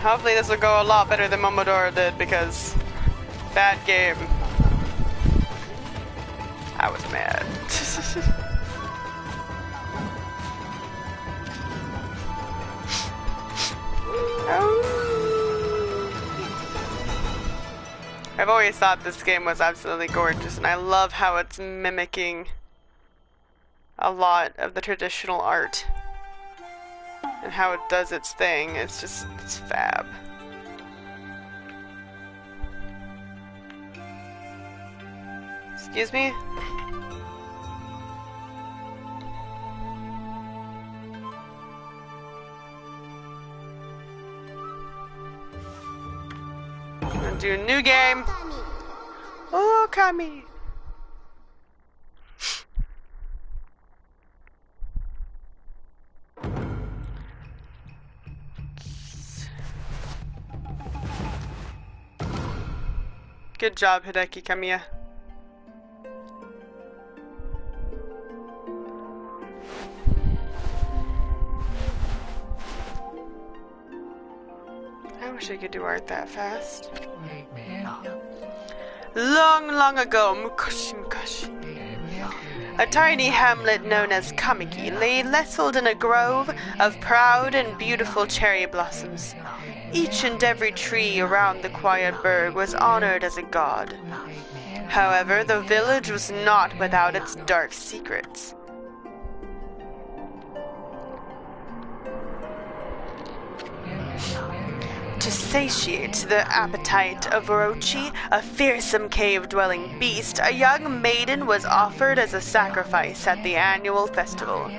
Hopefully this will go a lot better than Momodora did, because that game, I was mad. I've always thought this game was absolutely gorgeous, and I love how it's mimicking a lot of the traditional art and how it does its thing. It's fab. Excuse me? I'm gonna do a new game. Okami. Good job, Hideki Kamiya. I wish I could do art that fast. Long, long ago, Mukoshi, a tiny hamlet known as Kamiki lay nestled in a grove of proud and beautiful cherry blossoms. Each and every tree around the quiet burg was honored as a god. However, the village was not without its dark secrets. To satiate the appetite of Orochi, a fearsome cave-dwelling beast, a young maiden was offered as a sacrifice at the annual festival.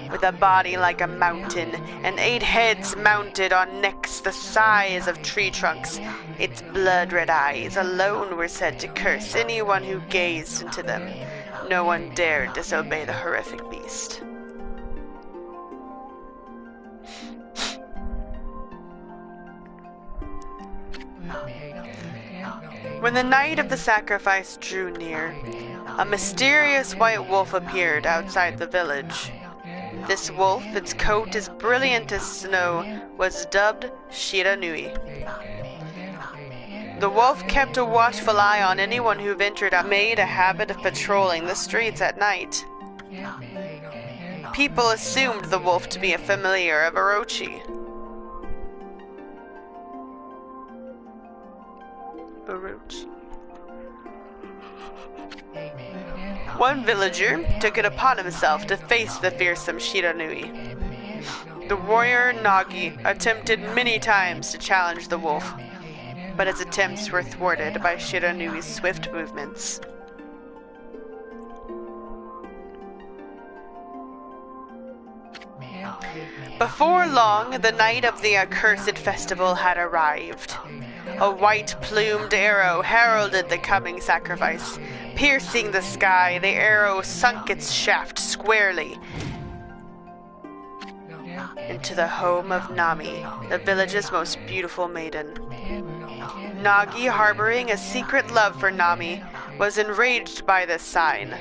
With a body like a mountain, and 8 heads mounted on necks the size of tree trunks, its blood-red eyes alone were said to curse anyone who gazed into them. No one dared disobey the horrific beast. When the night of the sacrifice drew near, a mysterious white wolf appeared outside the village. This wolf, its coat as brilliant as snow, was dubbed Shiranui. The wolf kept a watchful eye on anyone who ventured out, made a habit of patrolling the streets at night. People assumed the wolf to be a familiar of Orochi. One villager took it upon himself to face the fearsome Shiranui. The warrior Nagi attempted many times to challenge the wolf, but his attempts were thwarted by Shiranui's swift movements. Before long, the night of the accursed festival had arrived. A white-plumed arrow heralded the coming sacrifice. Piercing the sky, the arrow sunk its shaft squarely into the home of Nami, the village's most beautiful maiden. Nagi, harboring a secret love for Nami, was enraged by this sign.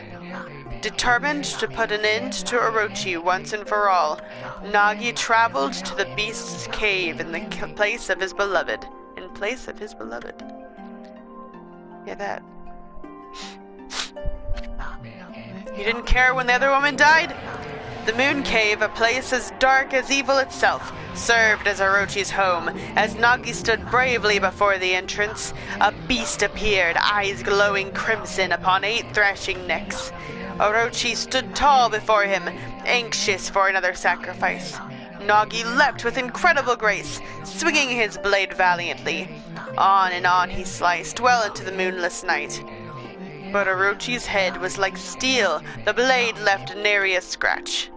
Determined to put an end to Orochi once and for all, Nagi traveled to the beast's cave in the place of his beloved. In place of his beloved. Yeah, that. You didn't care when the other woman died? The Moon Cave, a place as dark as evil itself, served as Orochi's home. As Nagi stood bravely before the entrance, a beast appeared, eyes glowing crimson upon 8 thrashing necks. Orochi stood tall before him, anxious for another sacrifice. Nagi leapt with incredible grace, swinging his blade valiantly. On and on he sliced, well into the moonless night. But Orochi's head was like steel, the blade left nary a scratch.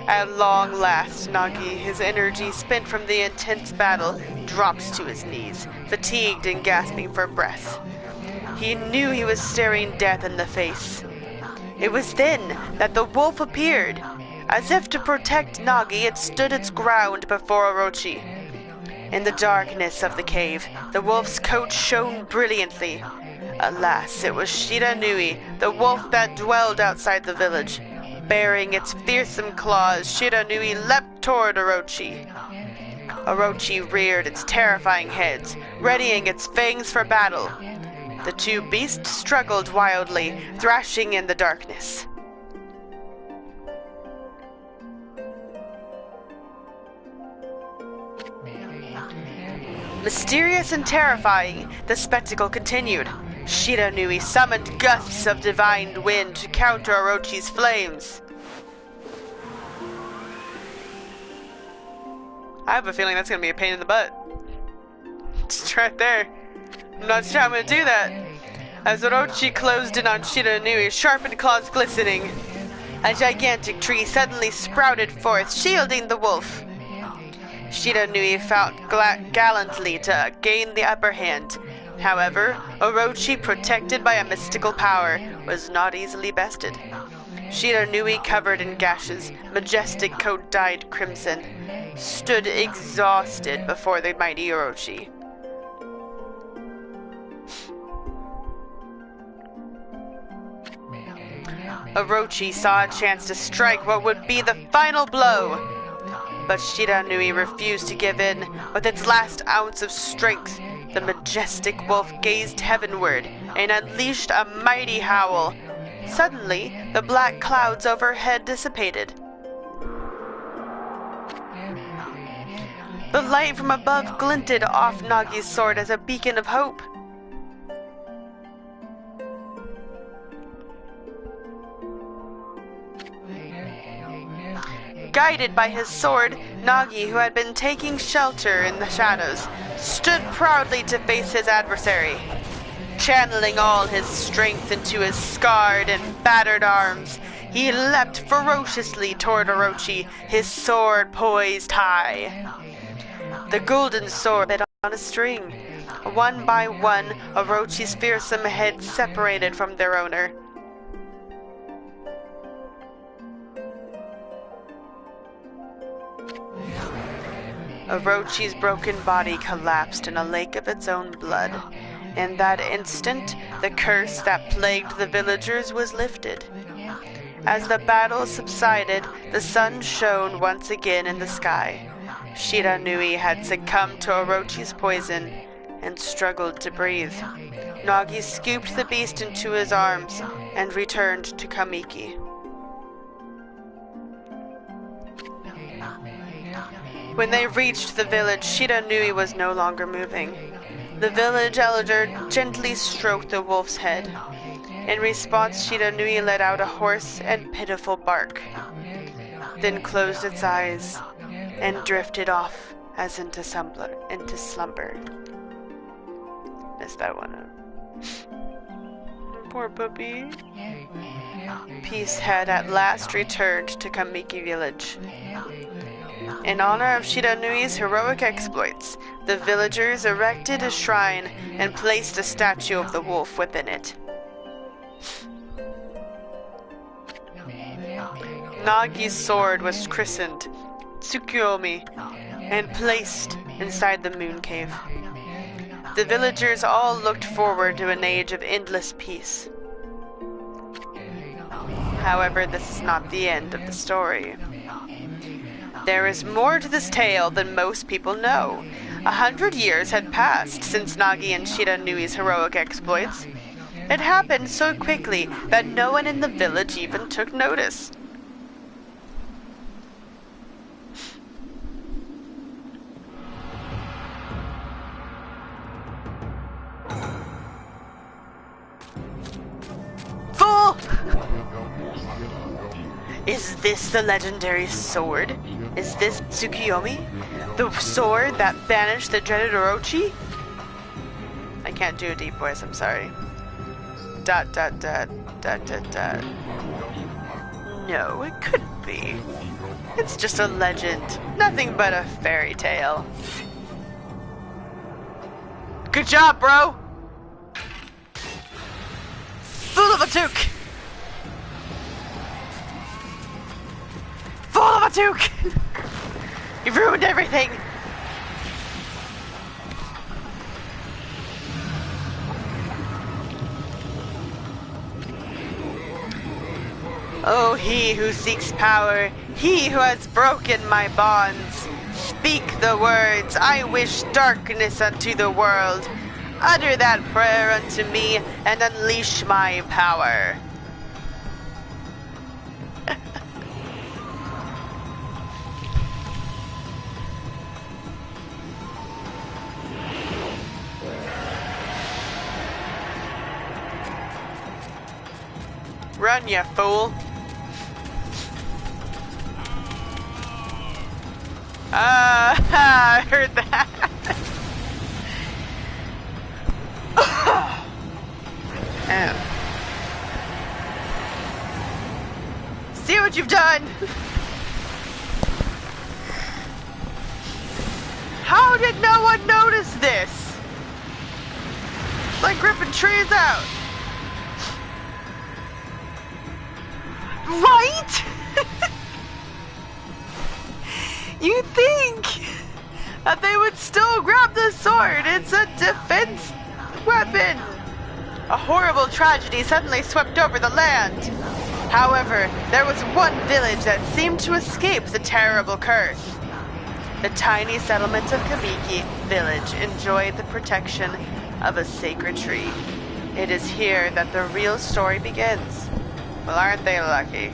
At long last, Nagi, his energy spent from the intense battle, dropped to his knees, fatigued and gasping for breath. He knew he was staring death in the face. It was then that the wolf appeared. As if to protect Nagi, it stood its ground before Orochi. In the darkness of the cave, the wolf's coat shone brilliantly. Alas, it was Shiranui, the wolf that dwelled outside the village. Baring its fearsome claws, Shiranui leapt toward Orochi. Orochi reared its terrifying head, readying its fangs for battle. The two beasts struggled wildly, thrashing in the darkness. Mysterious and terrifying, the spectacle continued. Shiranui summoned gusts of divine wind to counter Orochi's flames. I have a feeling that's going to be a pain in the butt. Just right there. I'm not sure I'm going to do that. As Orochi closed in on Shiranui, sharpened claws glistening, a gigantic tree suddenly sprouted forth, shielding the wolf. Shiranui fought gallantly to gain the upper hand. However, Orochi, protected by a mystical power, was not easily bested. Shiranui, covered in gashes, majestic coat dyed crimson, stood exhausted before the mighty Orochi. Orochi saw a chance to strike what would be the final blow, but Shiranui refused to give in. With its last ounce of strength, the majestic wolf gazed heavenward and unleashed a mighty howl. Suddenly, the black clouds overhead dissipated. The light from above glinted off Nagi's sword as a beacon of hope. Guided by his sword, Nagi, who had been taking shelter in the shadows, stood proudly to face his adversary. Channeling all his strength into his scarred and battered arms, he leapt ferociously toward Orochi, his sword poised high. The golden sword bit on a string. One by one, Orochi's fearsome heads separated from their owner. Orochi's broken body collapsed in a lake of its own blood. In that instant, the curse that plagued the villagers was lifted. As the battle subsided, the sun shone once again in the sky. Shiranui had succumbed to Orochi's poison and struggled to breathe. Nagi scooped the beast into his arms and returned to Kamiki. When they reached the village, Shiranui was no longer moving. The village elder gently stroked the wolf's head. In response, Shiranui let out a hoarse and pitiful bark, then closed its eyes and drifted off as into slumber. Missed that one up. Poor puppy. Peace had at last returned to Kamiki village. In honor of Shiranui's heroic exploits, the villagers erected a shrine and placed a statue of the wolf within it. Nagi's sword was christened Tsukuyomi and placed inside the moon cave. The villagers all looked forward to an age of endless peace. However, this is not the end of the story. There is more to this tale than most people know. 100 years had passed since Nagi and Shiranui's heroic exploits. It happened so quickly that no one in the village even took notice. Fool! Is this the legendary sword? Is this Tsukuyomi? The sword that banished the dreaded Orochi? I can't do a deep voice, I'm sorry. ... No, it couldn't be. It's just a legend. Nothing but a fairy tale. Good job, bro! Fool of a toque! Fool of a toque! You've ruined everything! Oh, he who seeks power, he who has broken my bonds, speak the words, I wish darkness unto the world. Utter that prayer unto me, and unleash my power. Run, you fool. I heard that. See what you've done. How did no one notice this? It's like ripping trees out. Right? You think that they would still grab the sword? It's a defense weapon. A horrible tragedy suddenly swept over the land. However, there was one village that seemed to escape the terrible curse. The tiny settlement of Kamiki Village enjoyed the protection of a sacred tree. It is here that the real story begins. Well, aren't they lucky?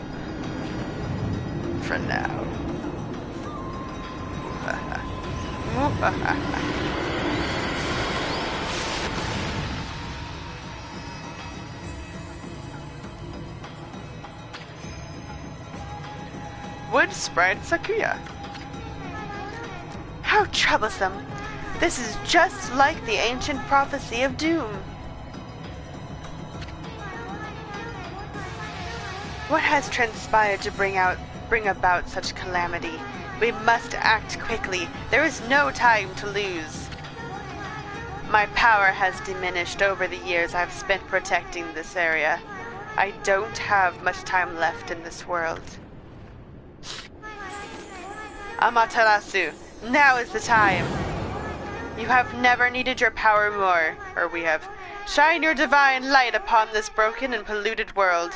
For now. Wood Sprite Sakuya. How troublesome. This is just like the ancient prophecy of doom. What has transpired to bring about such calamity? We must act quickly. There is no time to lose. My power has diminished over the years I've spent protecting this area. I don't have much time left in this world. Amaterasu, now is the time. You have never needed your power more, or we have. Shine your divine light upon this broken and polluted world.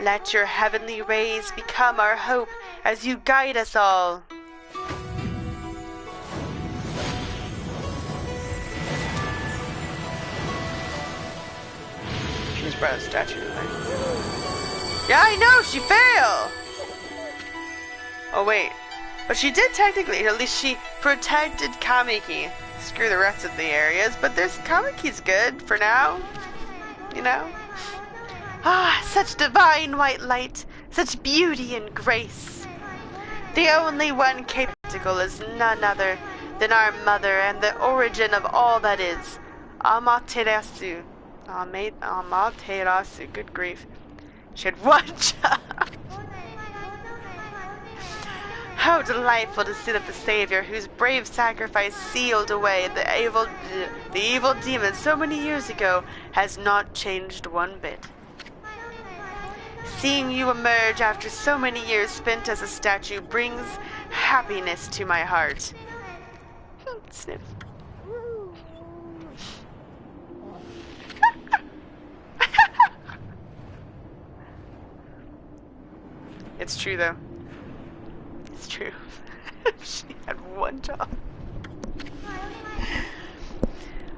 Let your heavenly rays become our hope as you guide us all. She's brought a statue to life. Yeah, I know, she failed! Oh wait, but she did technically, at least she protected Kamiki. Screw the rest of the areas, but there's Kamiki's good for now, you know? Ah, such divine white light, such beauty and grace. The only one capable is none other than our mother and the origin of all that is, Amaterasu. Amaterasu, good grief. She had one job. How delightful to see that the Savior, whose brave sacrifice sealed away the evil demon so many years ago, has not changed one bit. Seeing you emerge after so many years spent as a statue brings happiness to my heart. Sniff. It's true, though. It's true. She had one job.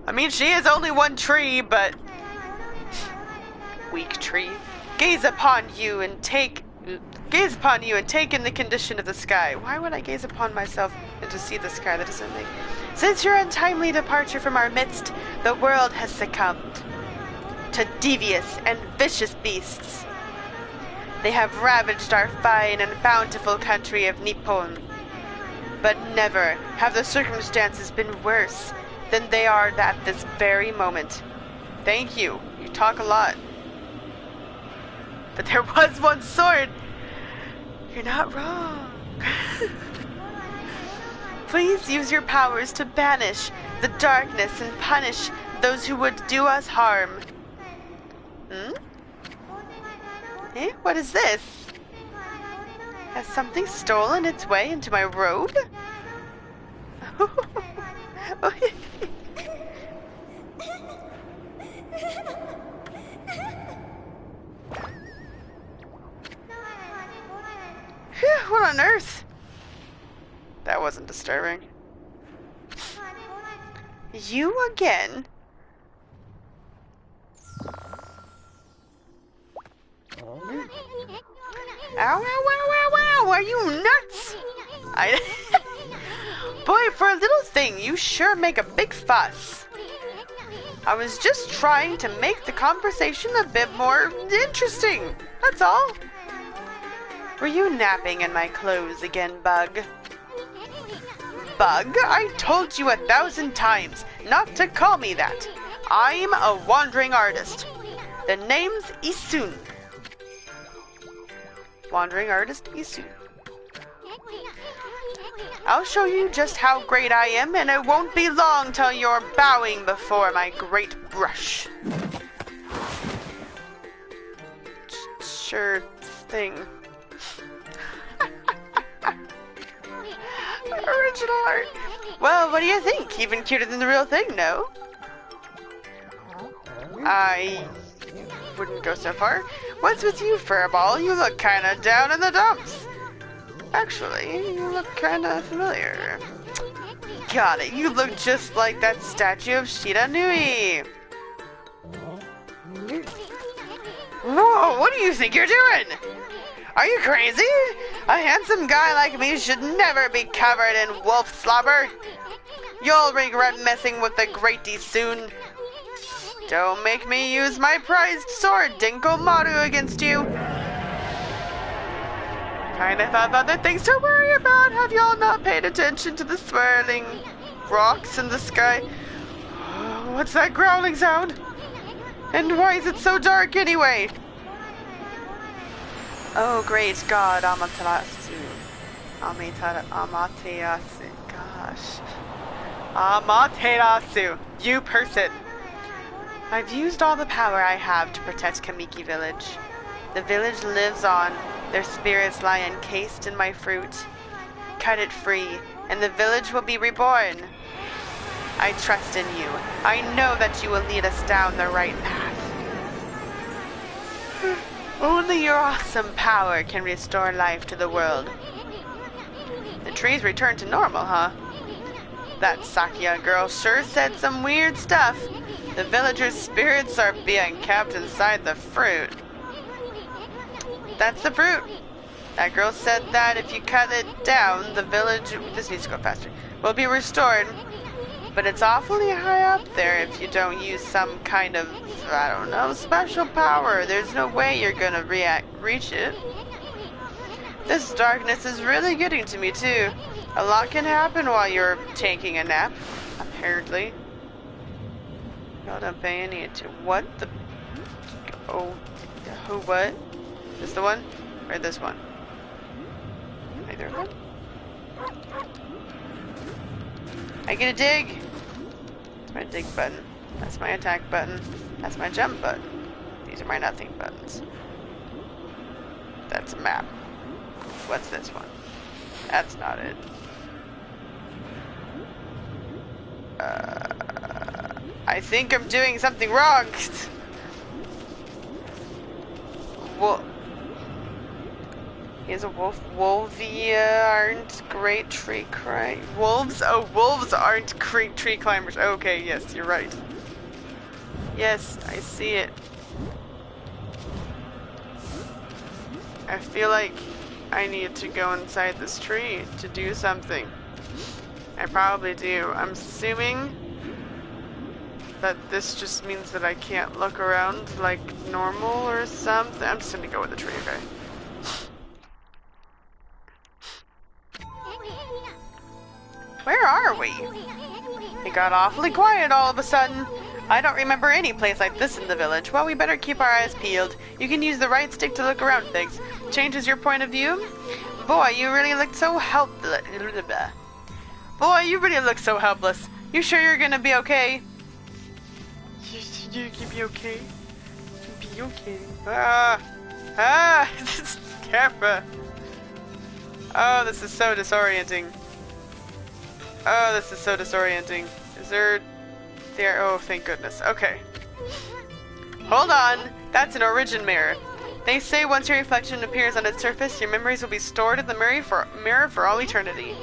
I mean, she is only one tree, but... Weak tree. Gaze upon you and take in the condition of the sky. Why would I gaze upon myself and to see the sky? That doesn't make... Since your untimely departure from our midst, the world has succumbed to devious and vicious beasts. They have ravaged our fine and bountiful country of Nippon. But never have the circumstances been worse than they are at this very moment. Thank you. You talk a lot. But there was one sword. You're not wrong. Please use your powers to banish the darkness and punish those who would do us harm. Eh? What is this? Has something stolen its way into my robe? What on earth? That wasn't disturbing. You again? Ow, ow, ow, ow, ow! Are you nuts? Boy, for a little thing, you sure make a big fuss. I was just trying to make the conversation a bit more interesting, that's all. Were you napping in my clothes again, Bug? Bug, I told you 1,000 times not to call me that. I'm a wandering artist. The name's Isun. Wandering artist Isun. I'll show you just how great I am, and it won't be long till you're bowing before my great brush. Sure thing. Original art. Well, what do you think? Even cuter than the real thing, no? I wouldn't go so far. What's with you, Furball? You look kinda down in the dumps. Actually, you look kinda familiar. Got it, you look just like that statue of Shira Nui. Whoa, what do you think you're doing? Are you crazy? A handsome guy like me should never be covered in wolf slobber. You'll regret messing with the greatie soon. Don't make me use my prized sword, Dinko Maru, against you. Kind of have other things to worry about. Have y'all not paid attention to the swirling rocks in the sky? What's that growling sound? And why is it so dark anyway? Oh, great God, Amaterasu. Amaterasu. Gosh. Amaterasu. You person. I've used all the power I have to protect Kamiki Village. The village lives on. Their spirits lie encased in my fruit. Cut it free, and the village will be reborn. I trust in you. I know that you will lead us down the right path. Only your awesome power can restore life to the world. The trees return to normal, huh? That Sakya girl sure said some weird stuff. The villagers' spirits are being kept inside the fruit. That's the fruit. That girl said that if you cut it down, the village... This needs to go faster. Will be restored. But it's awfully high up there if you don't use some kind of, I don't know, special power. There's no way you're gonna reach it. This darkness is really getting to me, too. A lot can happen while you're taking a nap, apparently. Y'all don't pay any attention. What the... Oh, who, what? This the one? Or this one? Either one? I get a dig. That's my dig button. That's my attack button. That's my jump button. These are my nothing buttons. That's a map. What's this one? That's not it. I think I'm doing something wrong. Well, he is a wolf. Wolvia aren't great tree climb. Wolves? Oh, wolves aren't great tree climbers. Okay, yes, you're right. Yes, I see it. I feel like I need to go inside this tree to do something. I probably do. I'm assuming that this just means that I can't look around like normal or something. I'm just gonna go with the tree, okay? Where are we? It got awfully quiet all of a sudden. I don't remember any place like this in the village. Well, we better keep our eyes peeled. You can use the right stick to look around things. Changes your point of view? Boy, you really look so helpless. Boy, you really look so helpless. You sure you're gonna be okay? You can be okay. You can be okay. This is camera. Oh, this is so disorienting. Oh, this is so disorienting. Is there... Oh, thank goodness. Okay. Hold on. That's an origin mirror. They say once your reflection appears on its surface, your memories will be stored in the mirror for all eternity.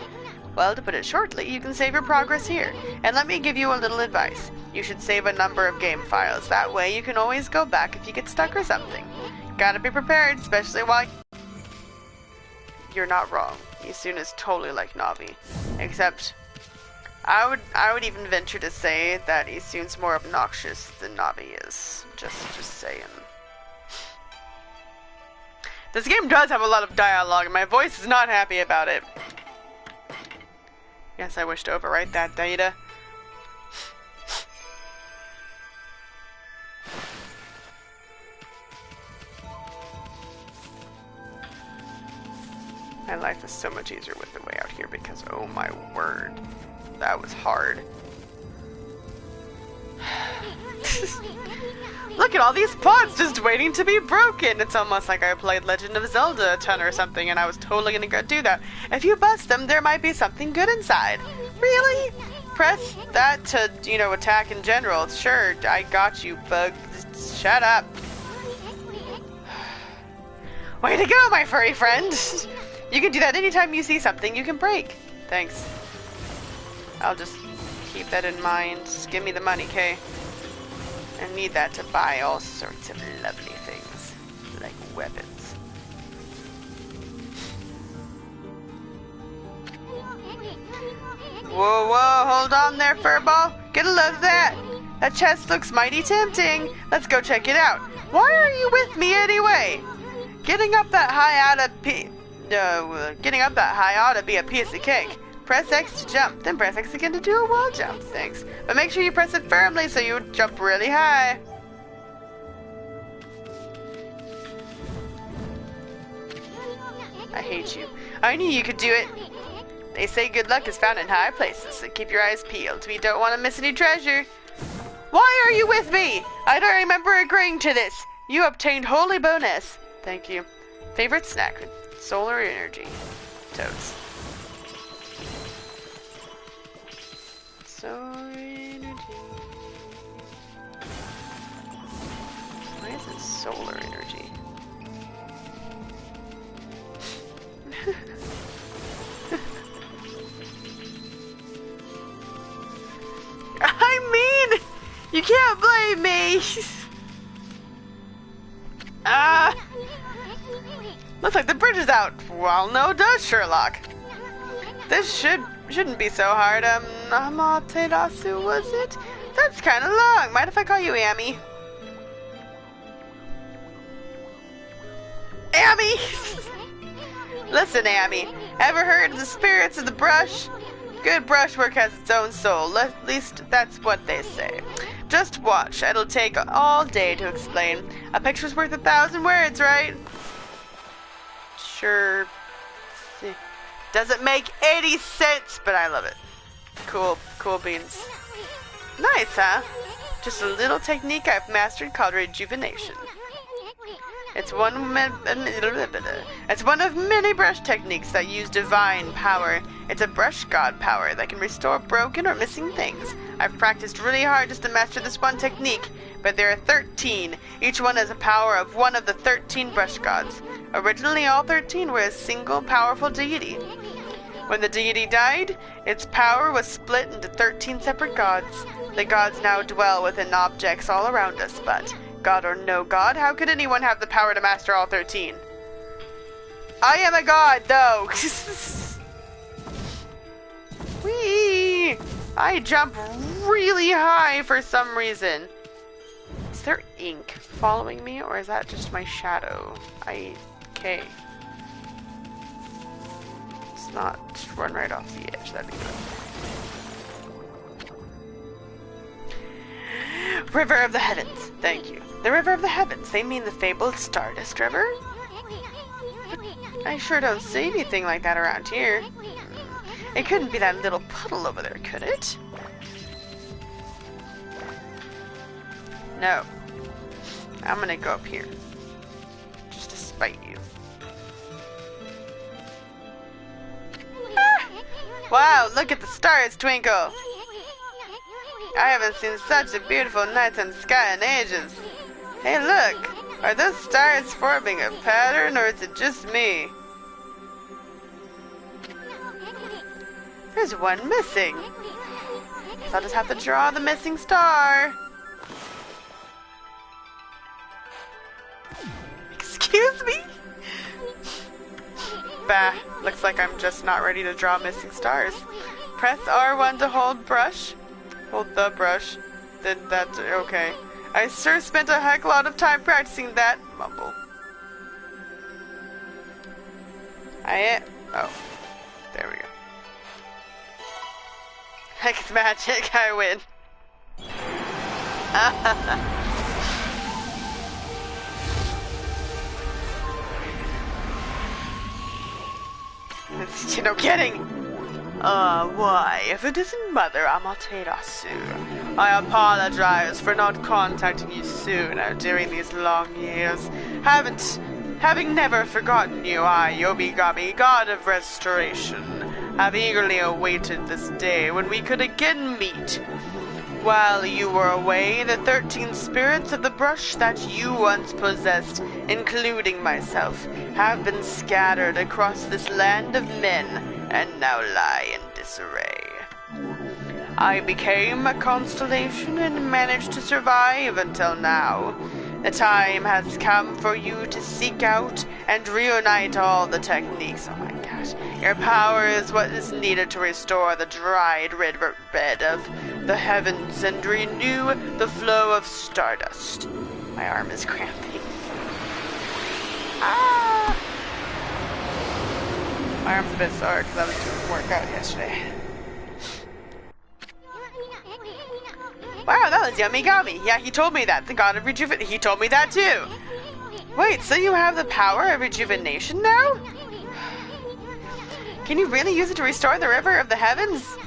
Well, to put it shortly, you can save your progress here. And let me give you a little advice. You should save a number of game files. That way you can always go back if you get stuck or something. Gotta be prepared, especially while... You're not wrong. Yusune is totally like Navi. Except, I would even venture to say that Yusune's more obnoxious than Navi is. Just saying. This game does have a lot of dialogue, and my voice is not happy about it. Yes, I wish to overwrite that data. My life is so much easier with the way out here because, oh my word, that was hard. Look at all these pots just waiting to be broken. It's almost like I played Legend of Zelda a ton or something and I was totally gonna go do that. If you bust them, there might be something good inside. Really? Press that to, you know, attack in general. Sure, I got you, bug. Shut up. Way to go, my furry friend. You can do that anytime you see something you can break. Thanks. I'll just keep that in mind. Just give me the money, Kay. I need that to buy all sorts of lovely things, like weapons. Whoa, whoa, hold on there, furball. Get a load of that. That chest looks mighty tempting. Let's go check it out. Why are you with me anyway? Getting up that high ought to be a piece of cake. Press X to jump, then press X again to do a wall jump. Thanks. But make sure you press it firmly so you jump really high. I hate you. I knew you could do it. They say good luck is found in high places, so keep your eyes peeled. We don't want to miss any treasure. Why are you with me? I don't remember agreeing to this. You obtained holy bonus. Thank you. Favorite snack? Solar energy. Toads. Solar energy. Why is it solar energy? I mean, you can't blame me. Looks like the bridge is out. Well, no, does Sherlock. This shouldn't be so hard. Amaterasu, was it? That's kind of long. Mind if I call you Amy? Amy! Listen, Amy. Ever heard of the spirits of the brush? Good brushwork has its own soul. At least that's what they say. Just watch. It'll take all day to explain. A picture's worth 1,000 words, right? Sure. Doesn't make any sense, but I love it. Cool beans. Nice, huh? Just a little technique I've mastered called rejuvenation. It's one of many brush techniques that use divine power. It's a brush god power that can restore broken or missing things. I've practiced really hard just to master this one technique, but there are 13. Each one has a power of one of the 13 brush gods. Originally, all 13 were a single powerful deity. When the deity died, its power was split into 13 separate gods. The gods now dwell within objects all around us, but god or no god, how could anyone have the power to master all 13? I am a god, though! Whee! I jump really high for some reason. Is there ink following me, or is that just my shadow? Okay. It's not. Just run right off the edge, that'd be good. River of the Heavens. Thank you. The River of the Heavens. They mean the fabled Stardust River? I sure don't see anything like that around here. It couldn't be that little puddle over there, could it? No. I'm gonna go up here. Just to spite you. Ah! Wow, look at the stars twinkle! I haven't seen such a beautiful nighttime sky in ages. Hey, look! Are those stars forming a pattern, or is it just me? There's one missing. Guess I'll just have to draw the missing star. Excuse me? Bah, looks like I'm just not ready to draw missing stars. Press R1 to hold brush. Hold the brush. Then that's okay. I sure spent a heck lot of time practicing that. Mumble. Oh. There we go. Heck, it's magic. I win. No kidding. Why? If it isn't Mother Amaterasu, I apologize for not contacting you sooner during these long years. Having never forgotten you, I, Yobigami, God of Restoration, have eagerly awaited this day when we could again meet. While you were away, the 13 spirits of the brush that you once possessed, including myself, have been scattered across this land of men and now lie in disarray. I became a constellation and managed to survive until now. The time has come for you to seek out and reunite all the techniques. Oh my gosh. Your power is what is needed to restore the dried river bed of the heavens and renew the flow of stardust. My arm is cramping. Ah! My arm's a bit sore because I was doing a workout yesterday. Wow, that was Yamigami. Yeah, he told me that. The god of rejuvenation. He told me that too. Wait, so you have the power of rejuvenation now? Can you really use it to restore the river of the heavens?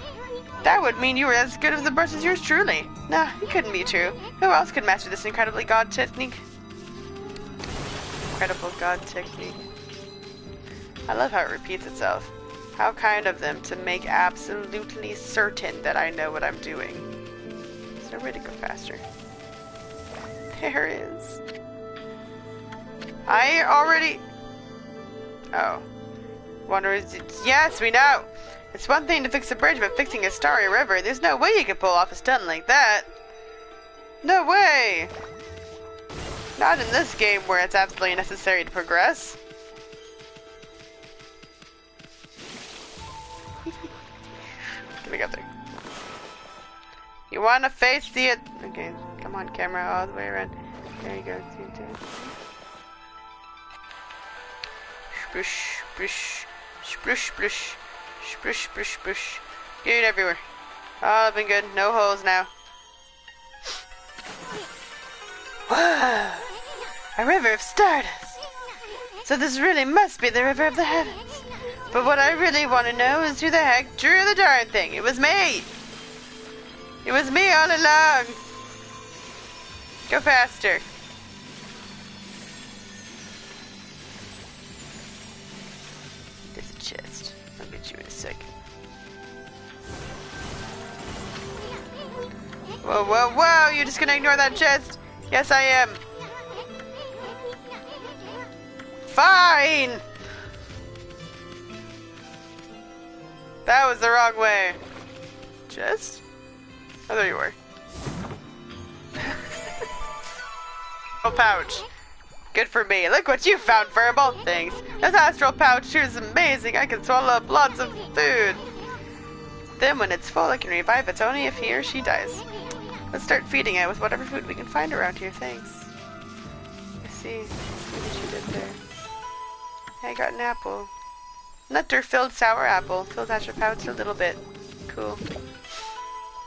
That would mean you were as good as the brush as yours truly. Nah, it couldn't be true. Who else could master this incredibly god technique? Incredible god technique. I love how it repeats itself. How kind of them to make absolutely certain that I know what I'm doing. Is there a way to go faster? There is. I already... Oh. Wonder is it... Yes, we know! It's one thing to fix a bridge, but fixing a starry river, there's no way you can pull off a stunt like that. No way! Not in this game where it's absolutely necessary to progress. Let me get there. You want to face the... Okay, come on, camera, all the way around. There you go. Sprush, sprush, sprush, sprush, sprush, sprush, sprush. Get it everywhere. All been good. No holes now. Whoa! A river of stardust. So this really must be the river of the heavens. But what I really want to know is who the heck drew the darn thing. It was me. It was me all along. Go faster. There's a chest. I'll get you in a second. Whoa, whoa, whoa! You're just gonna ignore that chest? Yes, I am. Fine! That was the wrong way. Chest? Oh, there you were. Oh, pouch. Good for me. Look what you found, Furball. Thanks. This astral pouch here is amazing. I can swallow up lots of food. Then when it's full, I can revive it only if he or she dies. Let's start feeding it with whatever food we can find around here. Thanks. I see. Let's see what you did there. Hey, I got an apple. Nectar-filled sour apple. Fills out your pouch a little bit. Cool.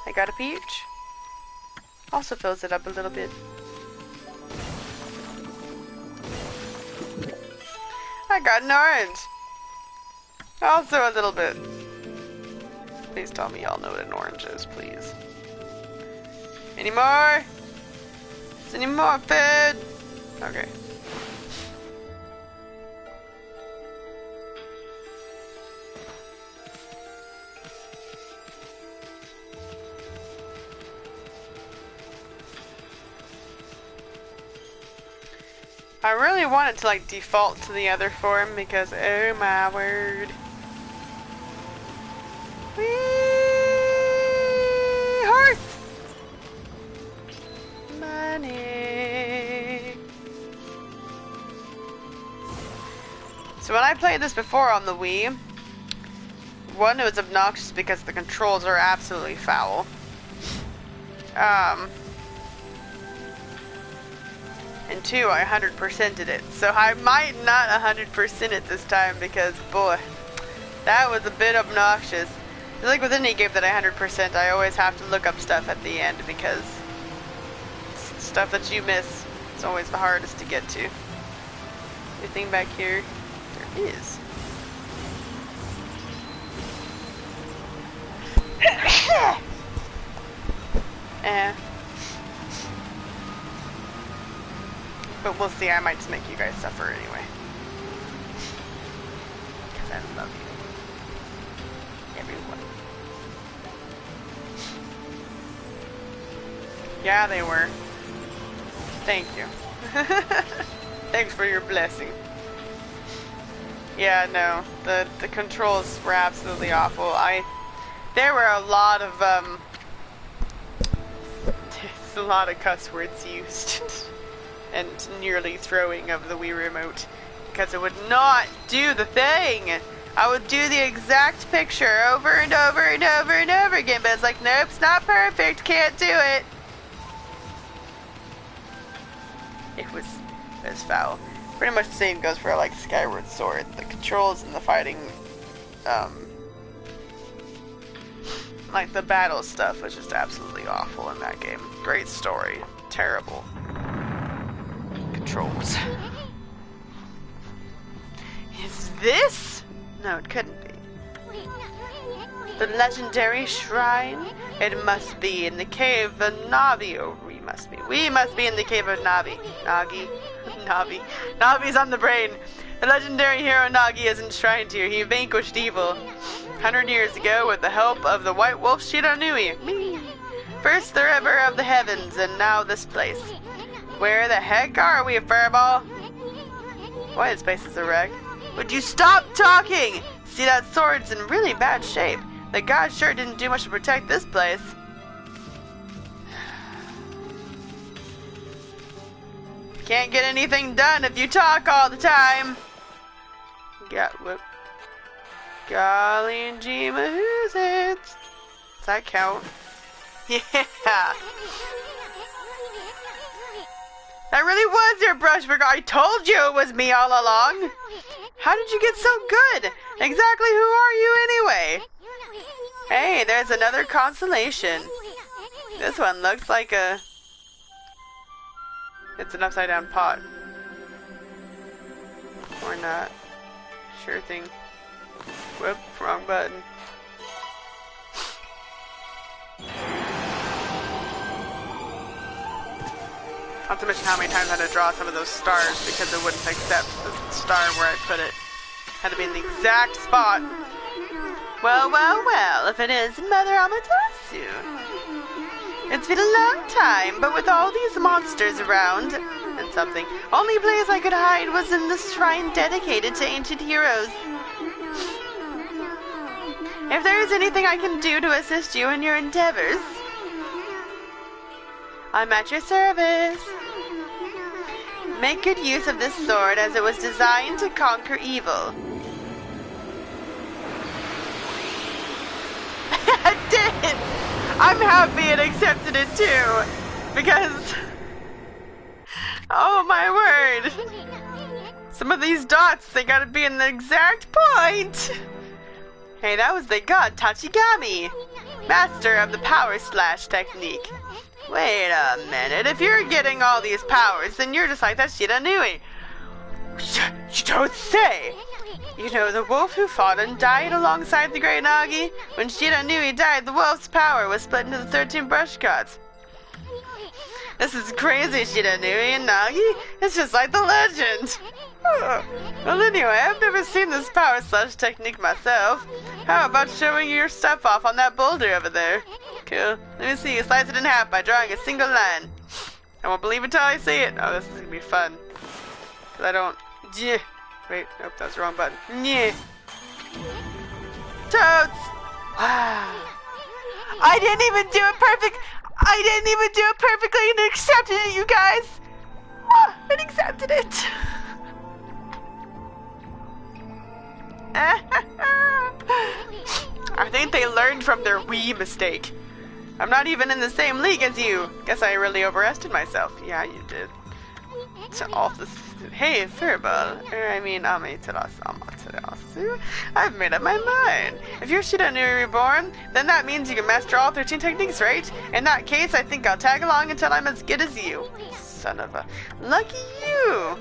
I got a peach. Also fills it up a little bit. I got an orange. Also a little bit. Please tell me y'all know what an orange is, please. Any more? Is any more food? Okay. I really want it to like default to the other form because oh my word. Whee! Horse! Money. So when I played this before on the Wii, one, it was obnoxious because the controls are absolutely foul. And two, I 100%ed it. So I might not 100% it this time because, boy, that was a bit obnoxious. It's like with any game that I 100%, I always have to look up stuff at the end because stuff that you miss is always the hardest to get to. Anything back here? There is. But we'll see, I might just make you guys suffer anyway. Because I love you. Everyone. Yeah, they were. Thank you. Thanks for your blessing. Yeah, no, the controls were absolutely awful. There were a lot of a lot of cuss words used. And nearly throwing of the Wii remote because it would not do the thing. I would do the exact picture over and over and over and over again, but it's like, nope, it's not perfect, can't do it. It was foul. Pretty much the same goes for like Skyward Sword. The controls and the fighting, like the battle stuff was just absolutely awful in that game. Great story, terrible controls. Is this? No, it couldn't be. The legendary shrine? It must be in the cave of Navi. Oh, we must be in the cave of Navi. Navi. Navi's on the brain. The legendary hero Nagi is enshrined here. He vanquished evil 100 years ago with the help of the White Wolf Shiranui. Me. First the river of the heavens, and now this place. Where the heck are we, Furball? Why, this place is a wreck. Would you stop talking? See, that sword's in really bad shape. The god sure didn't do much to protect this place. Can't get anything done if you talk all the time. Whoop. Golly and Jima, who's it? Does that count? Yeah. That really was your brush, I told you it was me all along. How did you get so good? Exactly who are you anyway? Hey, there's another constellation. This one looks like it's an upside down pot. Or not. Sure thing. Whoop, wrong button. Not to mention how many times I had to draw some of those stars because it wouldn't accept the star where I put it. Had to be in the exact spot. Well, well, well, if it is Mother Amaterasu. It's been a long time, but with all these monsters around, and something, only place I could hide was in the shrine dedicated to ancient heroes. If there is anything I can do to assist you in your endeavors, I'm at your service. Make good use of this sword as it was designed to conquer evil. I did! I'm happy it accepted it too, because, oh my word, some of these dots, they gotta be in the exact point. Hey, that was the god Tachigami, master of the power slash technique. Wait a minute, if you're getting all these powers, then you're just like that Shiranui. You don't say! You know, the wolf who fought and died alongside the great Nagi? When Shiranui died, the wolf's power was split into the 13 brush gods. This is crazy, Shiranui and Nagi. It's just like the legend. Well, anyway, I've never seen this power slash technique myself. How about showing your stuff off on that boulder over there? Cool. Let me see. You slice it in half by drawing a single line. I won't believe it till I see it. Oh, this is gonna be fun. Cause I don't. Yeah. Wait, nope, that was the wrong button. Yeah. Toads! Wow. I didn't even do it perfect. I didn't even do it perfectly and accepted it, you guys. It accepted it. I think they learned from their Wii mistake. I'm not even in the same league as you. Guess I really overestimated myself. Yeah, you did. Hey, Furball. I've made up my mind. If you're Shiranui Reborn, then that means you can master all 13 techniques, right? In that case, I think I'll tag along until I'm as good as you. Son of a... Lucky you!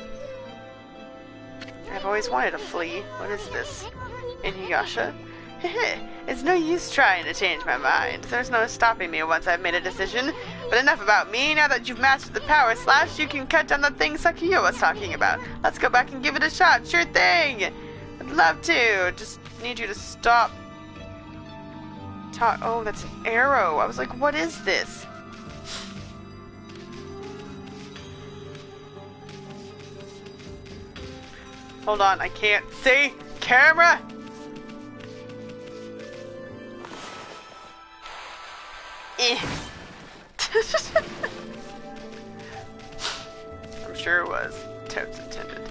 I've always wanted a flea. What is this? Inuyasha? Heh, it's no use trying to change my mind. There's no stopping me once I've made a decision. But enough about me. Now that you've mastered the power slash, you can cut down the thing Sakuyo was talking about. Let's go back and give it a shot. Sure thing! I'd love to. Just need you to stop. Oh, that's an arrow. I was like, what is this? Hold on, I can't see. Camera! I'm sure it was. Totes intended.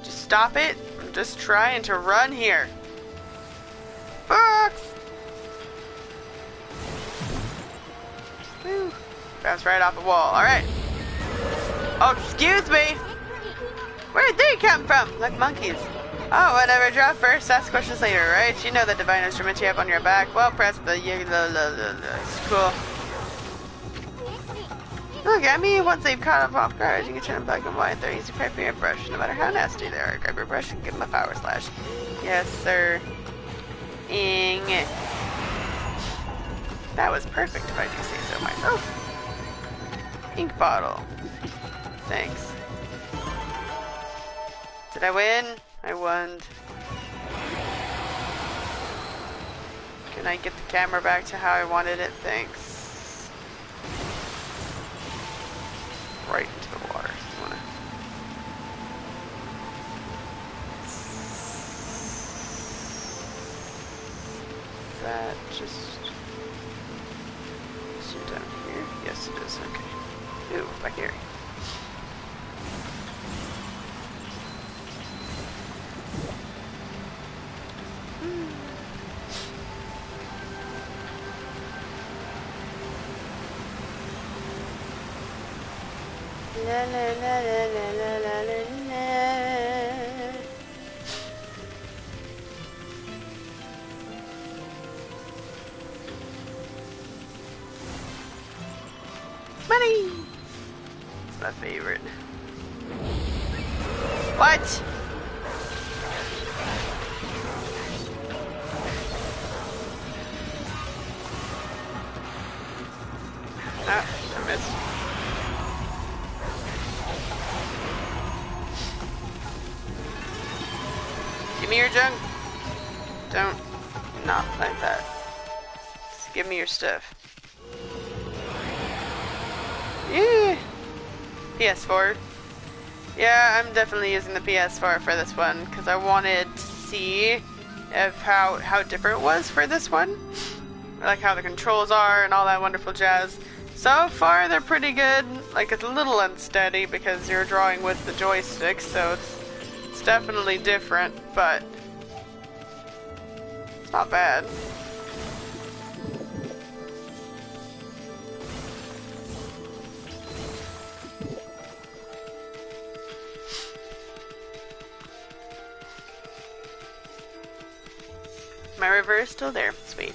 Just stop it. I'm just trying to run here. Fox! Woo. Bounce right off the wall. Alright. Oh, excuse me! Where'd they come from? Like monkeys. Oh, whatever. Drop first, ask questions later, right? You know the divine instrument you have on your back. Well, press the... It's cool. Look at me. Once they've caught up off guard, you can turn them black and white. They're easy prep for your brush, no matter how nasty they are. Grab your brush and give them a power slash. Yes, sir. Ing. That was perfect, if I do say so myself. Ink bottle. Thanks. Did I win? I won. Can I get the camera back to how I wanted it? Thanks. Right into the water. That just... Is it down here? Yes, it is. Okay. Ooh, back here. La la la la la la la la. Money! It's my favorite. What? Ah, I missed. Give me your junk. Don't not like that. Just give me your stuff. Yeah. PS4. Yeah, I'm definitely using the PS4 for this one because I wanted to see if how different it was for this one. Like how the controls are and all that wonderful jazz. So far they're pretty good. Like it's a little unsteady because you're drawing with the joystick, so it's definitely different, but it's not bad. My river is still there. Sweet.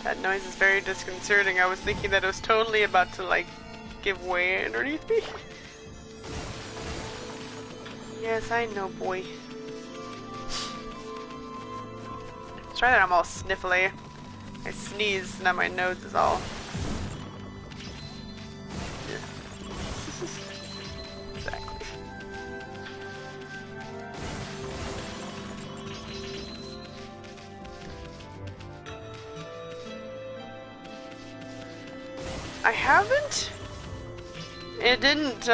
That noise is very disconcerting. I was thinking that it was totally about to, like, give way underneath me. Yes, I know, boy. Let's try that I'm all sniffly. I sneeze, now my nose is all... Exactly. I haven't. It didn't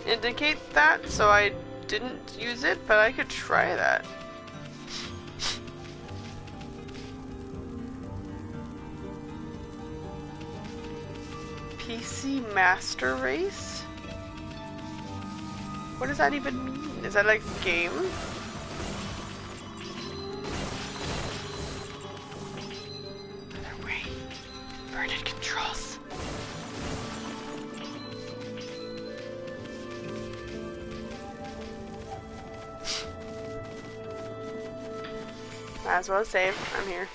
indicate that, so I didn't use it, but I could try that. PC Master Race? What does that even mean? Is that like a game? Other way. Burn-in controls. Might as well save. I'm here.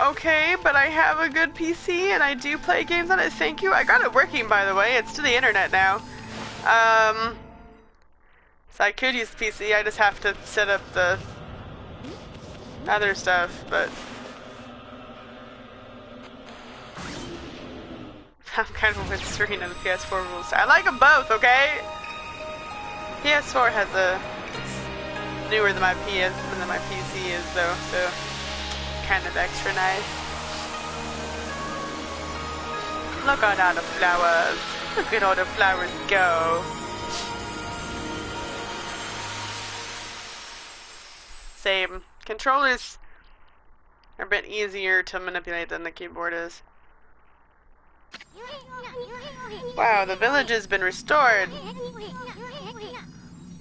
Okay, but I have a good PC and I do play games on it. Thank you. I got it working, by the way. It's to the internet now. So I could use the PC. I just have to set up the other stuff, but I'm kind of with Serena and the PS4 rules. I like them both, okay? PS4 has a newer than my PC is though, so kind of extra nice. Look at all the flowers. Look at all the flowers go. Same. Controllers are a bit easier to manipulate than the keyboard is. Wow, the village has been restored.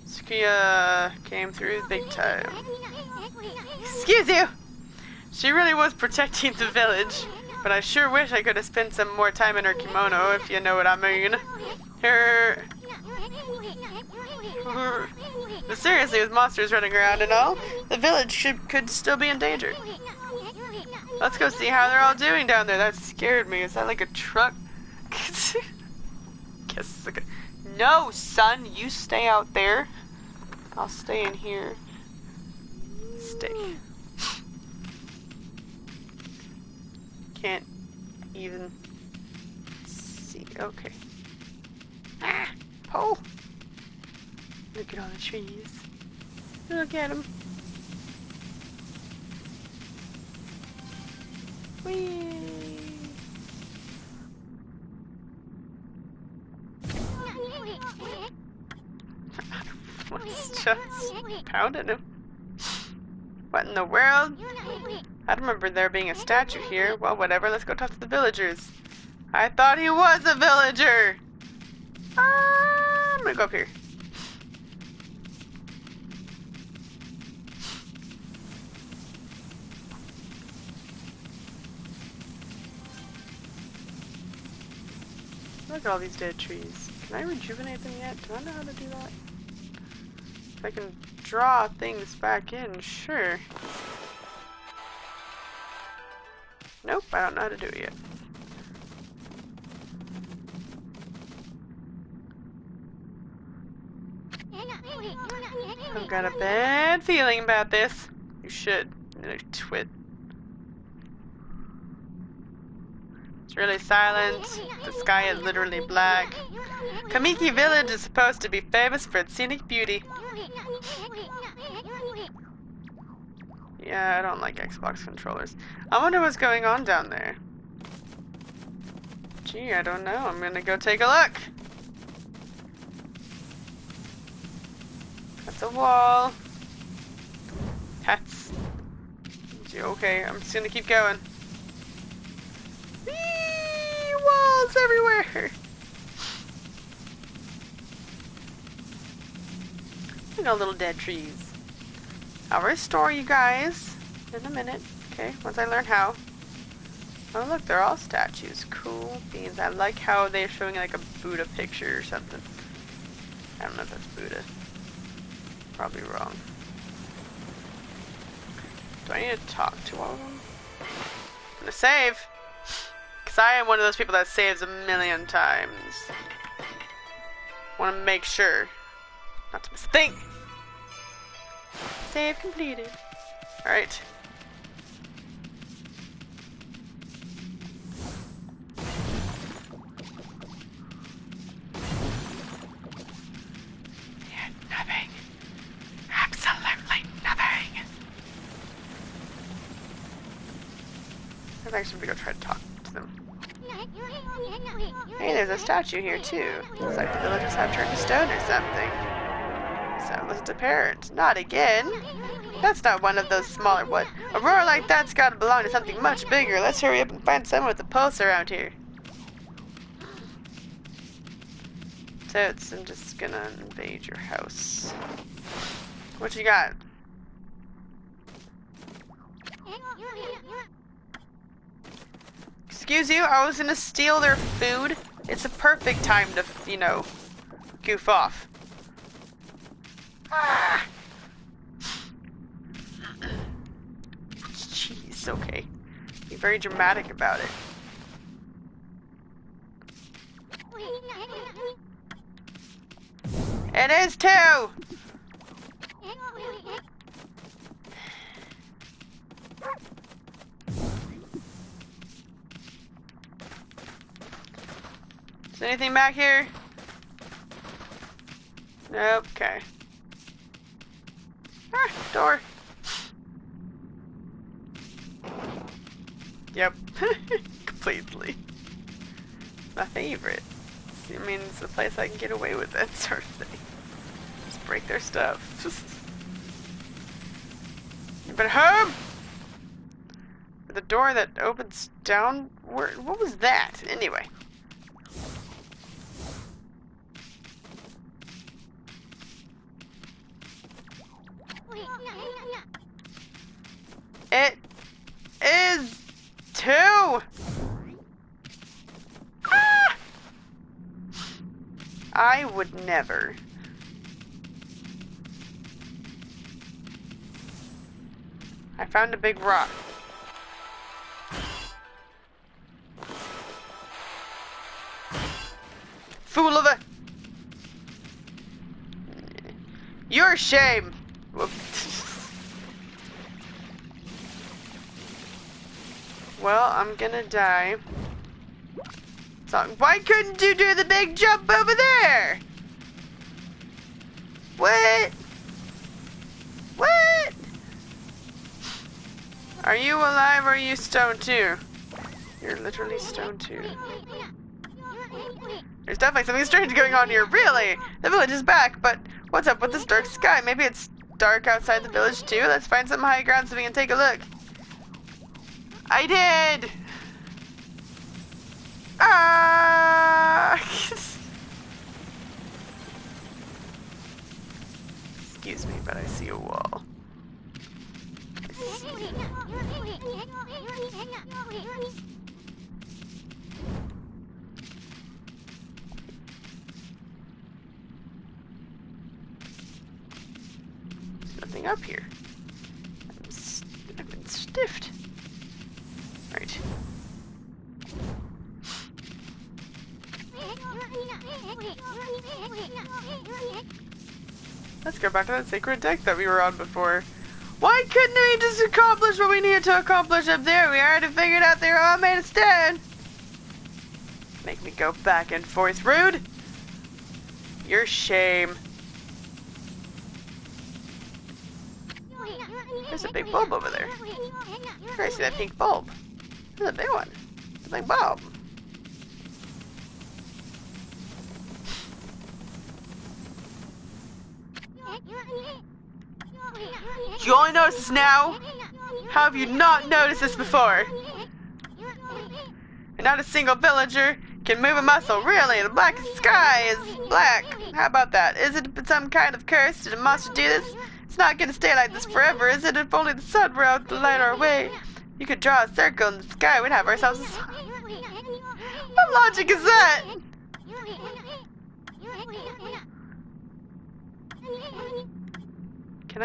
Sukiya came through big time. Excuse you! She really was protecting the village, but I sure wish I could have spent some more time in her kimono, if you know what I mean. But seriously, with monsters running around and all, the village could still be in danger. Let's go see how they're all doing down there. That scared me. Is that like a truck? Guess it's like a... No, son, you stay out there. I'll stay in here. Stay. Can't even see. Okay. Ah! Oh! Look at all the trees. Look at them. Whee! What's just pounding him? What in the world? I don't remember there being a statue here. Well, whatever. Let's go talk to the villagers. I thought he was a villager! I'm gonna go up here. Look at all these dead trees. Can I rejuvenate them yet? Do I know how to do that? If I can draw things back in, sure. Nope, I don't know how to do it yet. I've got a bad feeling about this. You should. You twit. It's really silent. The sky is literally black. Kamiki Village is supposed to be famous for its scenic beauty. Yeah, I don't like Xbox controllers. I wonder what's going on down there. Gee, I don't know. I'm gonna go take a look. That's a wall. That's... Okay, I'm just gonna keep going. Whee! Walls everywhere! Look at all little dead trees. I'll restore you guys in a minute. Okay, once I learn how. Oh look, they're all statues. Cool beans. I like how they're showing like a Buddha picture or something. I don't know if that's Buddha. Probably wrong. Do I need to talk to all of them? I'm gonna save! Because I am one of those people that saves a million times. Want to make sure not to miss a thing! Save completed. Alright. next time we go try to talk to them. Hey, there's a statue here too. Looks like the villagers have turned to stone or something. Soundless apparent. Not again. That's not one of those smaller what? A roar like that's gotta belong to something much bigger. Let's hurry up and find someone with a pulse around here. Totes, I'm just gonna invade your house. What you got? Excuse you, I was gonna steal their food. It's a perfect time to, you know, goof off. Ah! Jeez, okay. Be very dramatic about it. It is too! Is there anything back here? Nope, okay. Ah, door. Yep. Completely. My favorite. I mean, it's a place I can get away with that sort of thing. Just break their stuff. You been home? The door that opens downward? What was that? Anyway. It is two. Ah! I would never. I found a big rock. Fool of a... Your shame. Well, I'm gonna die. So, why couldn't you do the big jump over there? What? What? Are you alive or are you stoned too? You're literally stoned too. There's definitely something strange going on here, really! The village is back, but what's up with this dark sky? Maybe it's dark outside the village too? Let's find some high ground so we can take a look. I did! Ah! Excuse me, but I see a wall. There's nothing up here. I've been stiffed. Right. Let's go back to that sacred deck that we were on before. Why couldn't we just accomplish what we needed to accomplish up there? We already figured out they were all made of stone. Make me go back and forth, rude. Your shame. There's a big bulb over there. I see that pink bulb. There's a big one. It's a big bulb. You only notice this now? How have you not noticed this before? And not a single villager can move a muscle, really. The black sky is black. How about that? Is it some kind of curse? Did a monster do this? It's not gonna stay like this forever, is it? If only the sun were out to light our way. You could draw a circle in the sky, we'd have ourselves a... What logic is that? Can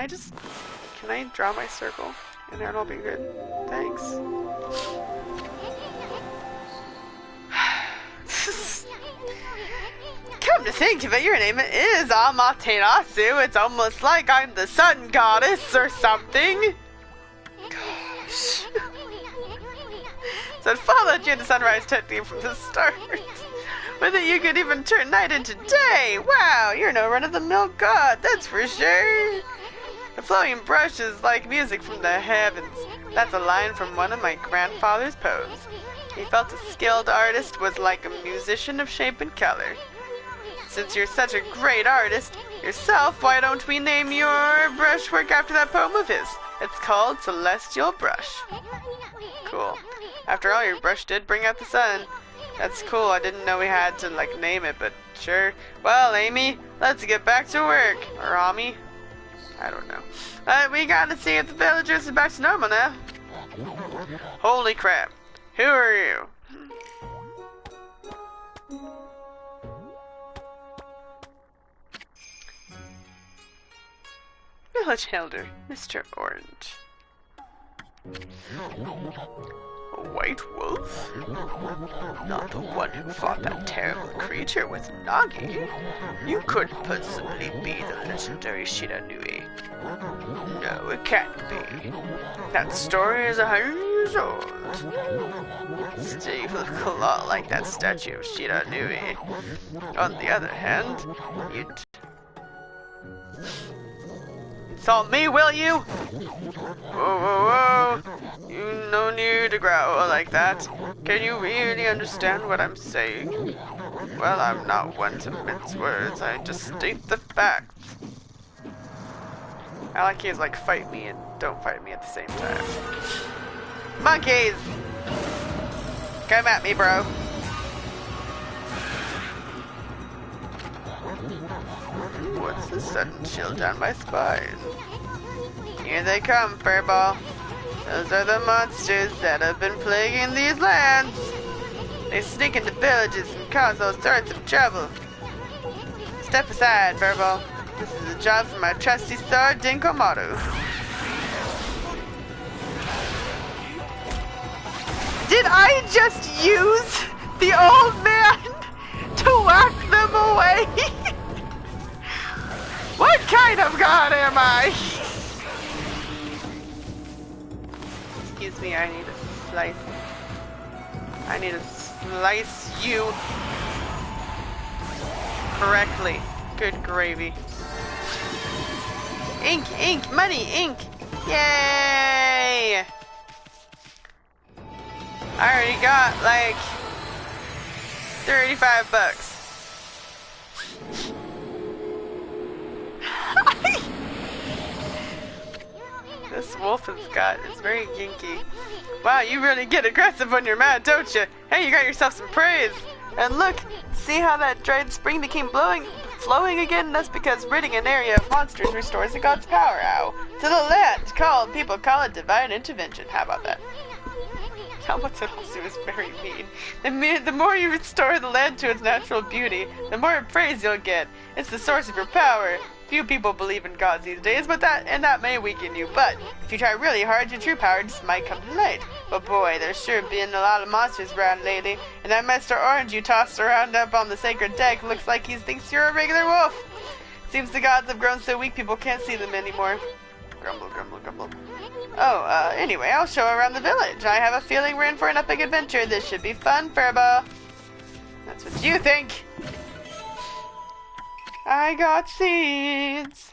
I draw my circle? And then it'll be good. Thanks. Come to think of it, your name is Amaterasu. It's almost like I'm the sun goddess or something. Gosh. So it followed you to sunrise technique from the start. With it you could even turn night into day. Wow, you're no run-of-the-mill god, that's for sure. The flowing brush is like music from the heavens. That's a line from one of my grandfather's poems. He felt a skilled artist was like a musician of shape and color. Since you're such a great artist yourself, why don't we name your brushwork after that poem of his? It's called Celestial Brush. Cool. After all, your brush did bring out the sun. That's cool. I didn't know we had to, like, name it, but sure. Well, Amy, let's get back to work. Or Ami. I don't know. We gotta see if the villagers are back to normal now. Holy crap. Who are you? Village Elder, Mr. Orange. A white wolf? Not the one who fought that terrible creature with Nagi. You couldn't possibly be the legendary Shiranui. No, it can't be. That story is 100 years old. Still, you look a lot like that statue of Shiranui. On the other hand, you'd... insult me, will you? Whoa, whoa, whoa. You no need to growl like that. Can you really understand what I'm saying? Well, I'm not one to mince words. I just state the facts. I like he's like, fight me and don't fight me at the same time. Monkeys! Come at me, bro. What's this sudden chill down my spine? Here they come, Furball. Those are the monsters that have been plaguing these lands. They sneak into villages and cause all sorts of trouble. Step aside, Furball. This is a job for my trusty sword, Dinkomaru. Did I just use the old man to whack them away? What kind of god am I? Excuse me, I need a slice. I need to slice you correctly. Good gravy. Ink, ink, money, ink! Yay! I already got like 35 bucks. This wolf has got, it's very ginky. Wow, you really get aggressive when you're mad, don't you? Hey, you got yourself some praise. And look, see how that dried spring became flowing again? That's because ridding an area of monsters restores the god's power. Ow. To the land, people call it divine intervention. How about that? How much it also is very mean. The more you restore the land to its natural beauty, the more praise you'll get. It's the source of your power. Few people believe in gods these days, but that may weaken you. But if you try really hard, your true power just might come to light. But boy, there's sure been a lot of monsters around lately, and that Mr. Orange you tossed around up on the sacred deck looks like he thinks you're a regular wolf. Seems the gods have grown so weak people can't see them anymore. Grumble, grumble, grumble. Oh, anyway, I'll show around the village. I have a feeling we're in for an epic adventure. This should be fun, Furball. That's what you think. I got seeds.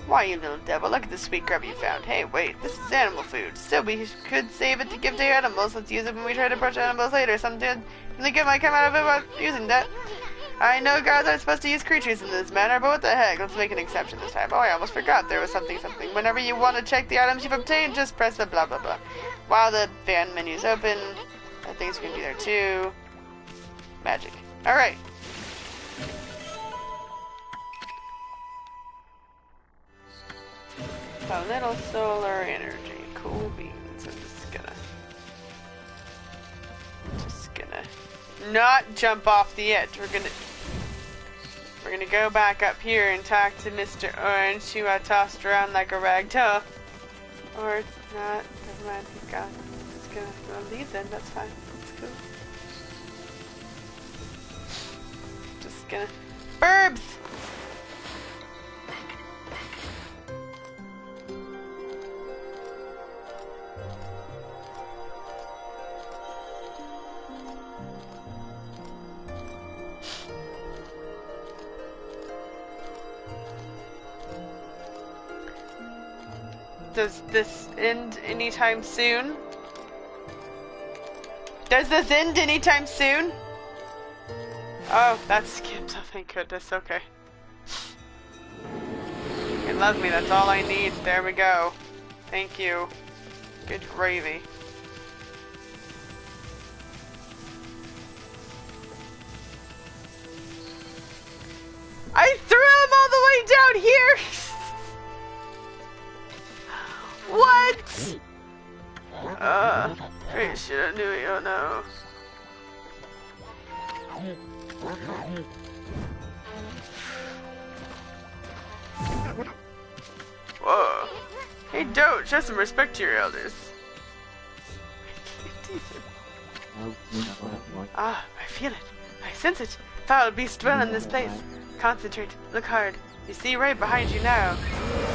Why, you little devil, look at the sweet grub you found. Hey, wait, this is animal food. Still, we could save it to give to animals. Let's use it when we try to approach animals later. Something good might come out of it while using that. I know gods aren't supposed to use creatures in this manner, but what the heck, let's make an exception this time. Oh, I almost forgot there was something. Whenever you want to check the items you've obtained, just press the blah blah blah. While the fan menu's open, I think it's gonna be there too. Magic. Alright. A little solar energy. Cool beans. I'm just gonna not jump off the edge. We're gonna go back up here and talk to Mr. Orange, who I tossed around like a rag doll. Or not. Never mind. He's gone. He's gonna leave then. That's fine. That's cool. Just gonna. Burbs! Does this end anytime soon? Does this end anytime soon? Oh, that skipped. Oh, thank goodness. Okay. You love me. That's all I need. There we go. Thank you. Good gravy. I threw him all the way down here! What? Great shit, I knew it, oh no. Whoa. Hey, Dote, show some respect to your elders. Ah, I feel it. I sense it. Foul beast dwell in this place. Concentrate. Look hard. You see right behind you now.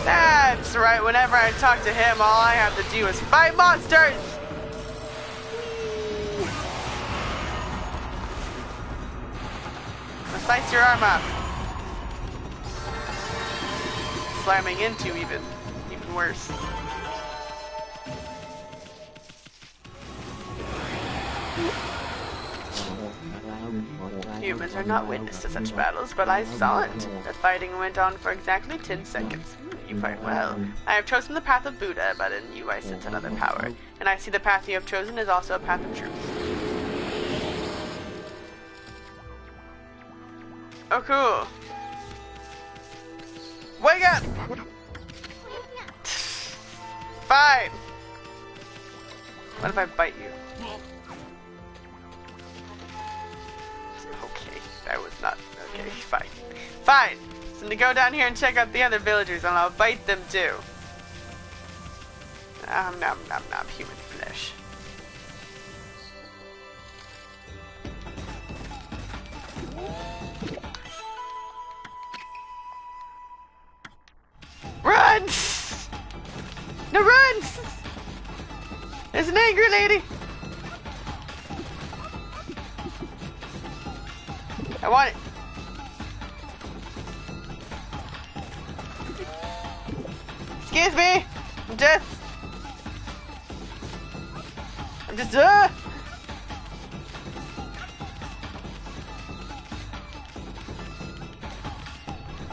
That's right. Whenever I talk to him, all I have to do is fight monsters. Slice your arm up. Slamming into even worse. Humans are not witness to such battles, but I saw it. The fighting went on for exactly 10 seconds. You fight well. I have chosen the path of Buddha, but in you I sense another power. And I see the path you have chosen is also a path of truth. Oh, cool. Wake up! Fine! What if I bite you? Okay, that was not... Okay, fine. Fine! So to go down here and check out the other villagers and I'll bite them too. Nom nom nom, human flesh. Run! No, run! There's an angry lady! I want it. Excuse me! I'm just,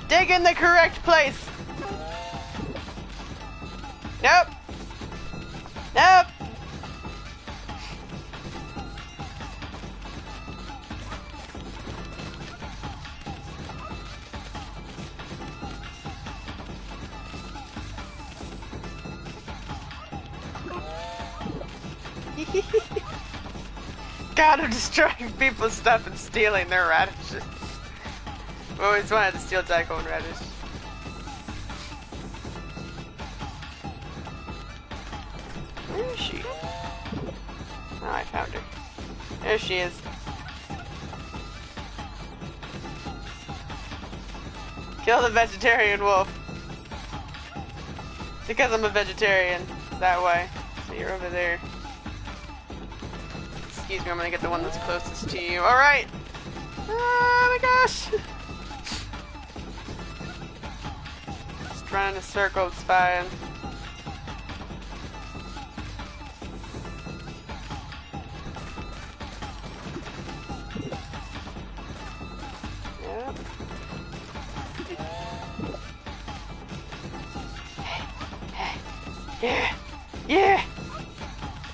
dig in the correct place! Nope! Nope! God, I'm destroying people's stuff and stealing their radishes. I've always wanted to steal Daikon radish. Where is she? Oh, I found her. There she is. Kill the vegetarian wolf. Because I'm a vegetarian. That way. So you're over there. Excuse me, I'm gonna get the one that's closest to you. Alright! Oh my gosh! Just run in a circle, it's fine. Yep. Yeah! Yeah!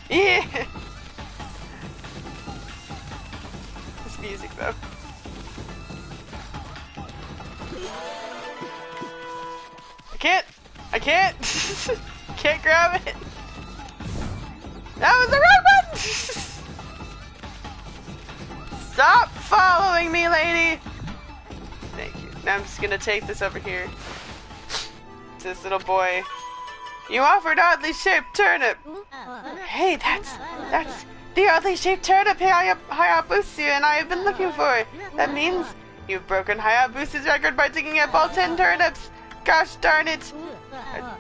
Yeah! This music though. I can't! Can't grab it! That was the wrong button! Stop following me, lady! Thank you. Now I'm just gonna take this over here. To this little boy. You offered oddly shaped turnip! Hey, that's the oddly shaped turnip Hayabusa and I have been looking for. That means you've broken Hayabusa's record by digging up all 10 turnips. Gosh darn it.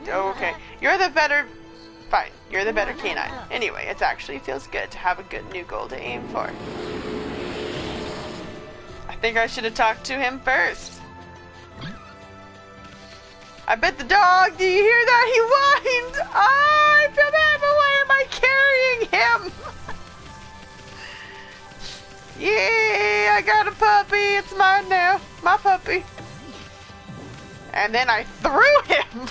Okay, you're the better... Fine, you're the better canine. Anyway, it actually feels good to have a good new goal to aim for. I think I should have talked to him first. I bet the dog, do you hear that? He whined! Oh, I feel bad, but why am I carrying him? Yeah, I got a puppy. It's mine now. My puppy. And then I threw him.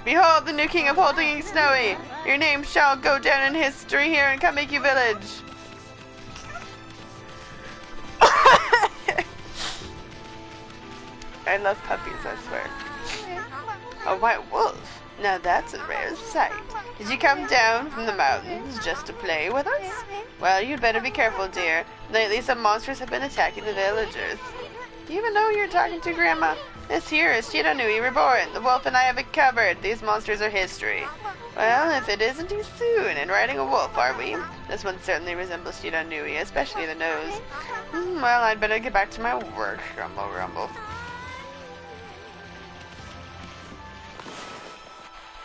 Behold, the new king of Holding Snowy. Your name shall go down in history here in Kamiki Village. I love puppies, I swear. A white wolf. Now that's a rare sight. Did you come down from the mountains just to play with us? Well, you'd better be careful, dear. Lately, some monsters have been attacking the villagers. Do you even know who you're talking to, Grandma? This here is Shiranui Reborn. The wolf and I have it covered. These monsters are history. Well, if it isn't too soon in riding a wolf, are we? This one certainly resembles Shiranui, especially the nose. Well, I'd better get back to my work. Grumble, grumble.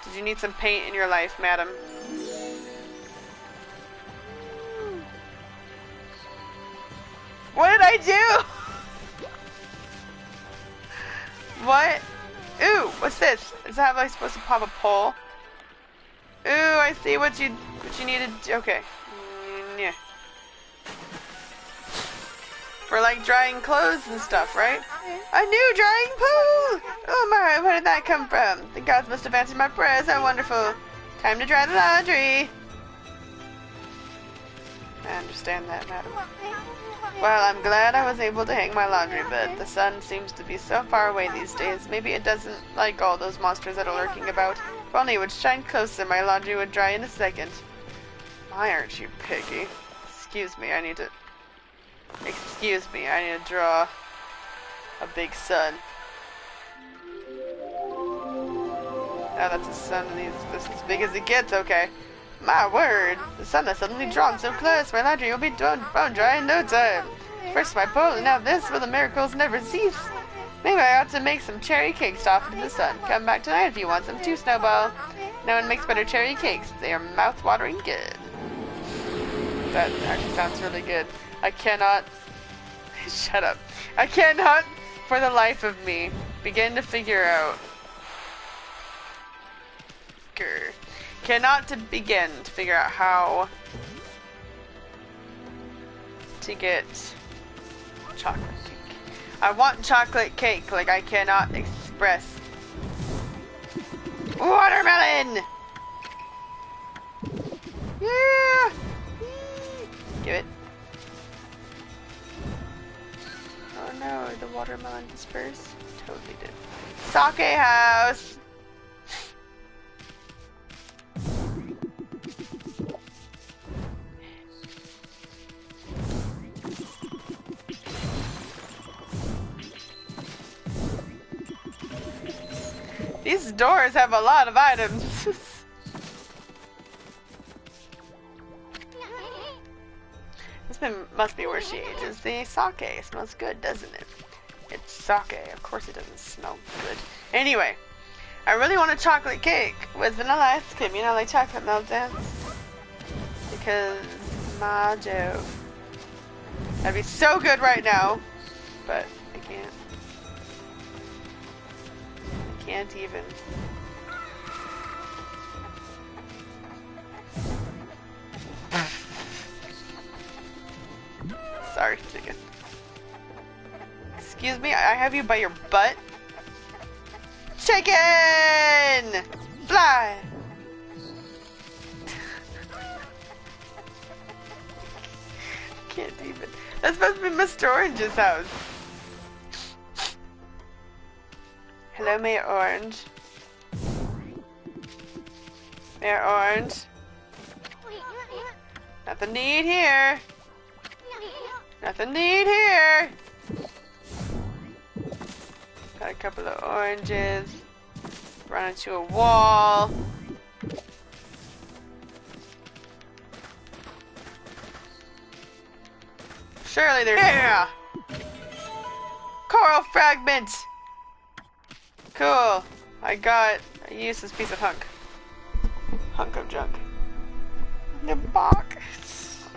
Did you need some paint in your life, madam? What did I do? What? Ooh, what's this? Is that how I'm supposed to pop a pole? Ooh, I see what you needed. Okay. Yeah. For like drying clothes and stuff, right? A new drying pool! Oh my, where did that come from? The gods must have answered my prayers. How wonderful. Time to dry the laundry. I understand that, madam. Well, I'm glad I was able to hang my laundry, but the sun seems to be so far away these days. Maybe it doesn't like all those monsters that are lurking about. If only it would shine closer, my laundry would dry in a second. Why aren't you picky? Excuse me, I need to draw a big sun. Oh, that's a sun, and this is as big as it gets, okay. My word, the sun has suddenly drawn so close, my laundry will be bone dry in no time. First my pole, and now this, will the miracles never cease? Maybe I ought to make some cherry cakes to offer to the sun. Come back tonight if you want some too, Snowball. No one makes better cherry cakes. They are mouth-watering good. That actually sounds really good. I cannot... Shut up. I cannot, for the life of me, begin to figure out... Cannot to begin to figure out how to get chocolate cake. I want chocolate cake, like I cannot express. Watermelon! Yeah! Give it. Oh no, the watermelon dispersed? Totally did. Sake house! These doors have a lot of items. This must be where she ages the sake. It smells good, doesn't it? It's sake. Of course it doesn't smell good. Anyway, I really want a chocolate cake with vanilla ice cream. You know, like chocolate meltdowns. Because, my Jove. That'd be so good right now. But I can't. Can't even. Sorry, chicken. Excuse me, I have you by your butt. Chicken! Fly! Can't even. That's supposed to be Mr. Orange's house. Hello, Mayor Orange. Mayor Orange. Nothing to eat here. Nothing to eat here. Got a couple of oranges. Run into a wall. Surely there's... Yeah! Coral fragments! Cool. I used this piece of hunk of junk. The box.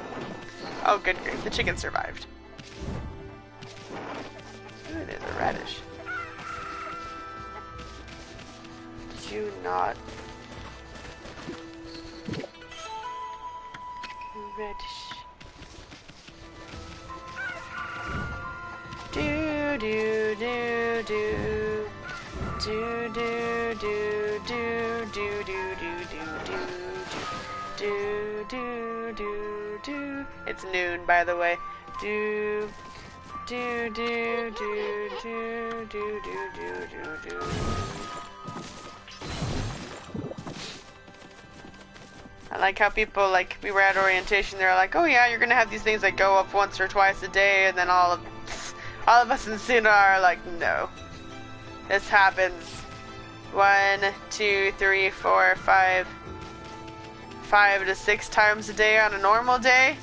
Oh, good grief. The chicken survived. Ooh, there's a radish. Did you not? Radish. Do do do do. Do do do do do do do do do do do. It's noon, by the way. Do do do do do do do do do. I like how people, like, we were at orientation, they're like, oh yeah, you're gonna have these things that go up once or twice a day, and then all of us in Suna are like, no. This happens 1, 2, 3, 4, 5 to 6 times a day on a normal day.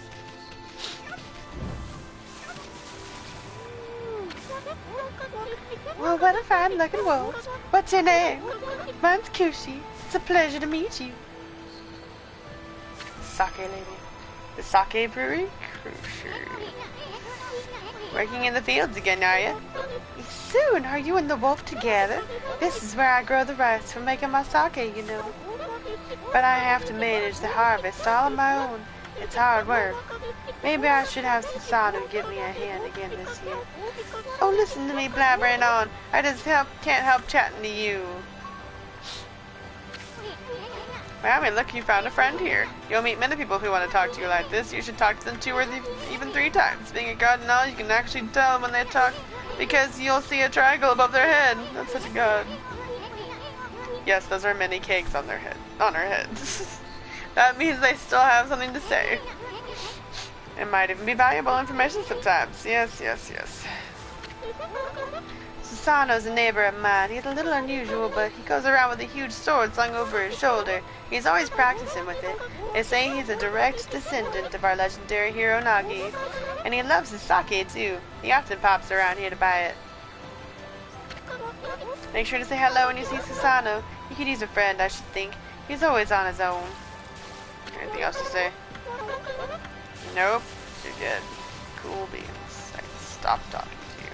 Well, what a fine looking wolf. What's your name? Mine's Kushi. It's a pleasure to meet you. Sake lady. The sake brewery? Working in the fields again, are you? Soon, are you and the wolf together? This is where I grow the rice for making my sake, you know. But I have to manage the harvest all on my own. It's hard work. Maybe I should have Susanoo give me a hand again this year. Oh, listen to me blabbering on. I just can't help chatting to you. Well, I mean, look, you found a friend here. You'll meet many people who want to talk to you like this. You should talk to them 2 or even 3 times. Being a god and all, you can actually tell when they talk because you'll see a triangle above their head. That's such a god. Yes, those are mini cakes on their head. On her head. That means they still have something to say. It might even be valuable information sometimes. Yes, yes, yes. Susanoo's a neighbor of mine. He's a little unusual, but he goes around with a huge sword slung over his shoulder. He's always practicing with it. They say he's a direct descendant of our legendary hero Nagi. And he loves his sake, too. He often pops around here to buy it. Make sure to say hello when you see Susanoo. He could use a friend, I should think. He's always on his own. Anything else to say? Nope. You're good. Cool beans. I can stop talking to you.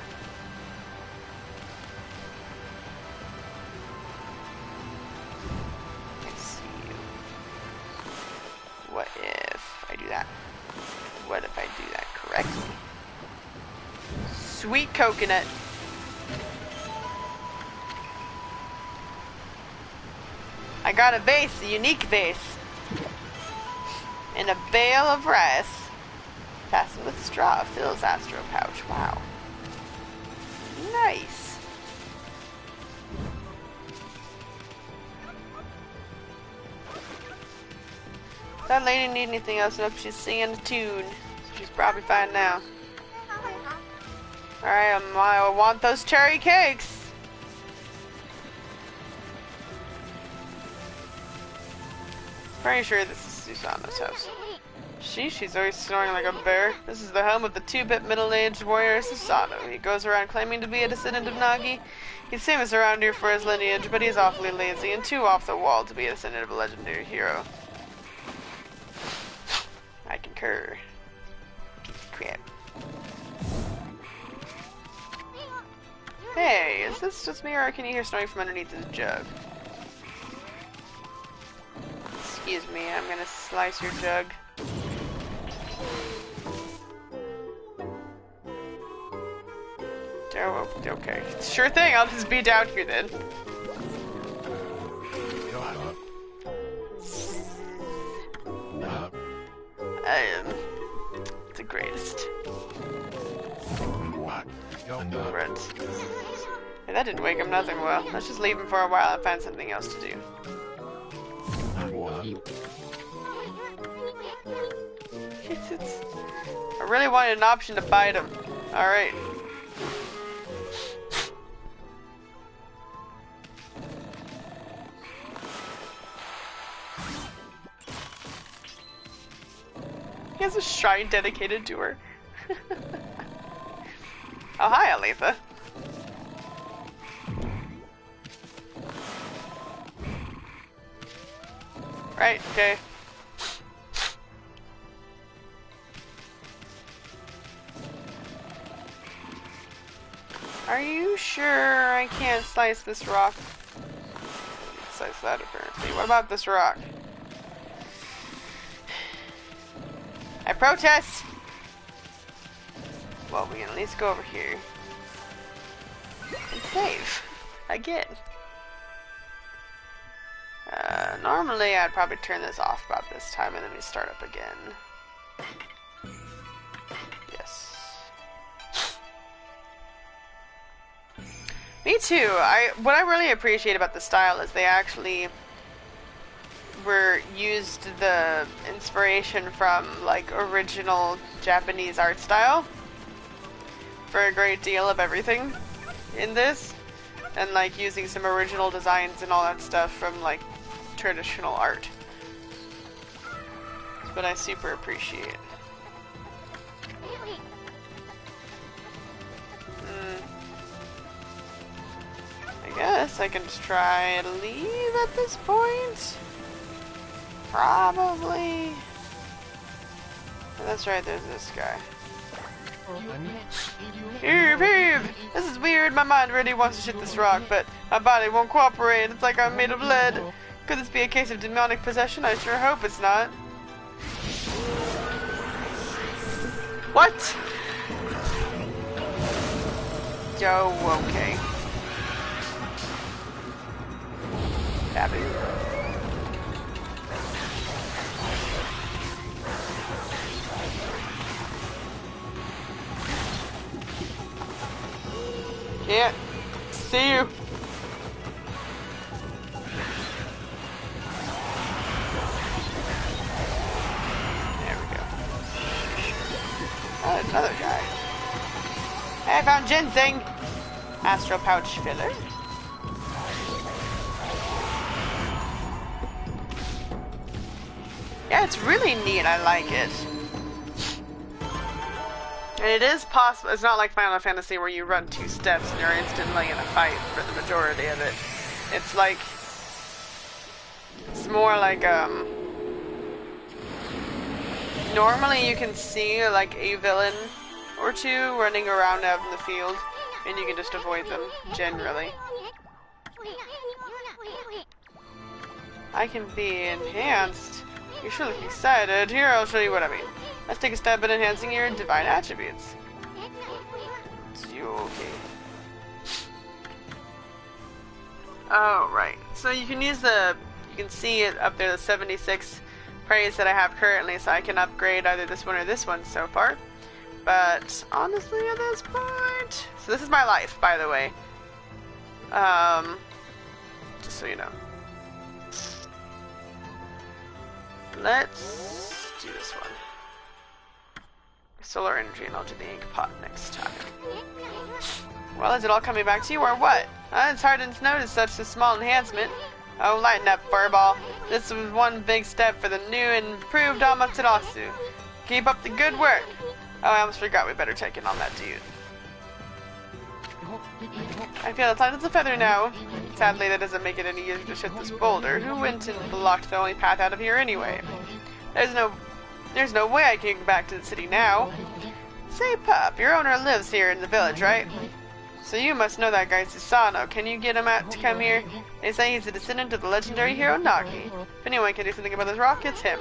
I see you. What if I do that? What if I do that correctly? Sweet coconut. I got a vase, a unique vase. And a bale of rice. Fastened with straw fills Astro pouch. Wow. Nice. That lady need anything else? Nope, she's singing a tune. So she's probably fine now. Alright, I want those cherry cakes. Pretty sure this is Susanoo's house. She's always snoring like a bear. This is the home of the 2-bit middle-aged warrior Susanoo. He goes around claiming to be a descendant of Nagi. He's famous around here for his lineage, but he's awfully lazy and too off the wall to be a descendant of a legendary hero. I concur. Piece of crap. Hey, is this just me or can you hear snoring from underneath this jug? Excuse me, I'm gonna slice your jug. Oh, okay. Sure thing, I'll just be down here then. I am the greatest. Right. Hey, that didn't wake him nothing well. Let's just leave him for a while and find something else to do. I really wanted an option to bite him. Alright. He has a shrine dedicated to her. Oh, hi, Aletha. Right, okay. Are you sure I can't slice this rock? Slice that apparently. What about this rock? I protest! Well, we can at least go over here. And save. Again. Normally I'd probably turn this off about this time and then we start up again. Yes. Me too. What I really appreciate about the style is they actually used the inspiration from like original Japanese art style for a great deal of everything in this, and like using some original designs and all that stuff from like traditional art. That's what I super appreciate. I guess I can just try to leave at this point. Probably. Oh, that's right, there's this guy. Here, babe! This is weird. My mind really wants to shit this rock, but my body won't cooperate. It's like I'm made of lead. Could this be a case of demonic possession? I sure hope it's not. What? Yo, okay. Abby. Can't see you. There we go. Oh, another guy. Hey, I found ginseng. Astral pouch filler. Yeah, it's really neat. I like it. And it is possible. It's not like Final Fantasy where you run 2 steps and you're instantly in a fight for the majority of it. It's like, it's more like normally you can see like a villain or 2 running around out in the field, and you can just avoid them generally. I can be enhanced. You sure look excited. Here, I'll show you what I mean. Let's take a step at enhancing your divine attributes. It's you okay? Oh, right. So you can use you can see it up there, the 76 praise that I have currently, so I can upgrade either this one or this one so far. But honestly, at this point, so this is my life, by the way. Just so you know. Let's do this one. Solar energy, and I'll do the ink pot next time. Well, is it all coming back to you, or what? It's hard to notice such a small enhancement. Oh, lighten up, Furball. This was one big step for the new and improved Amaterasu. Keep up the good work. Oh, I almost forgot we better take it on that dude. I feel as light as a feather now. Sadly, that doesn't make it any easier to shift this boulder. Who went and blocked the only path out of here anyway? There's no way I can get back to the city now. Say, pup, your owner lives here in the village, right? So you must know that guy Susano. Can you get him out to come here? They say he's a descendant of the legendary hero Nagi. If anyone can do something about this rock, it's him.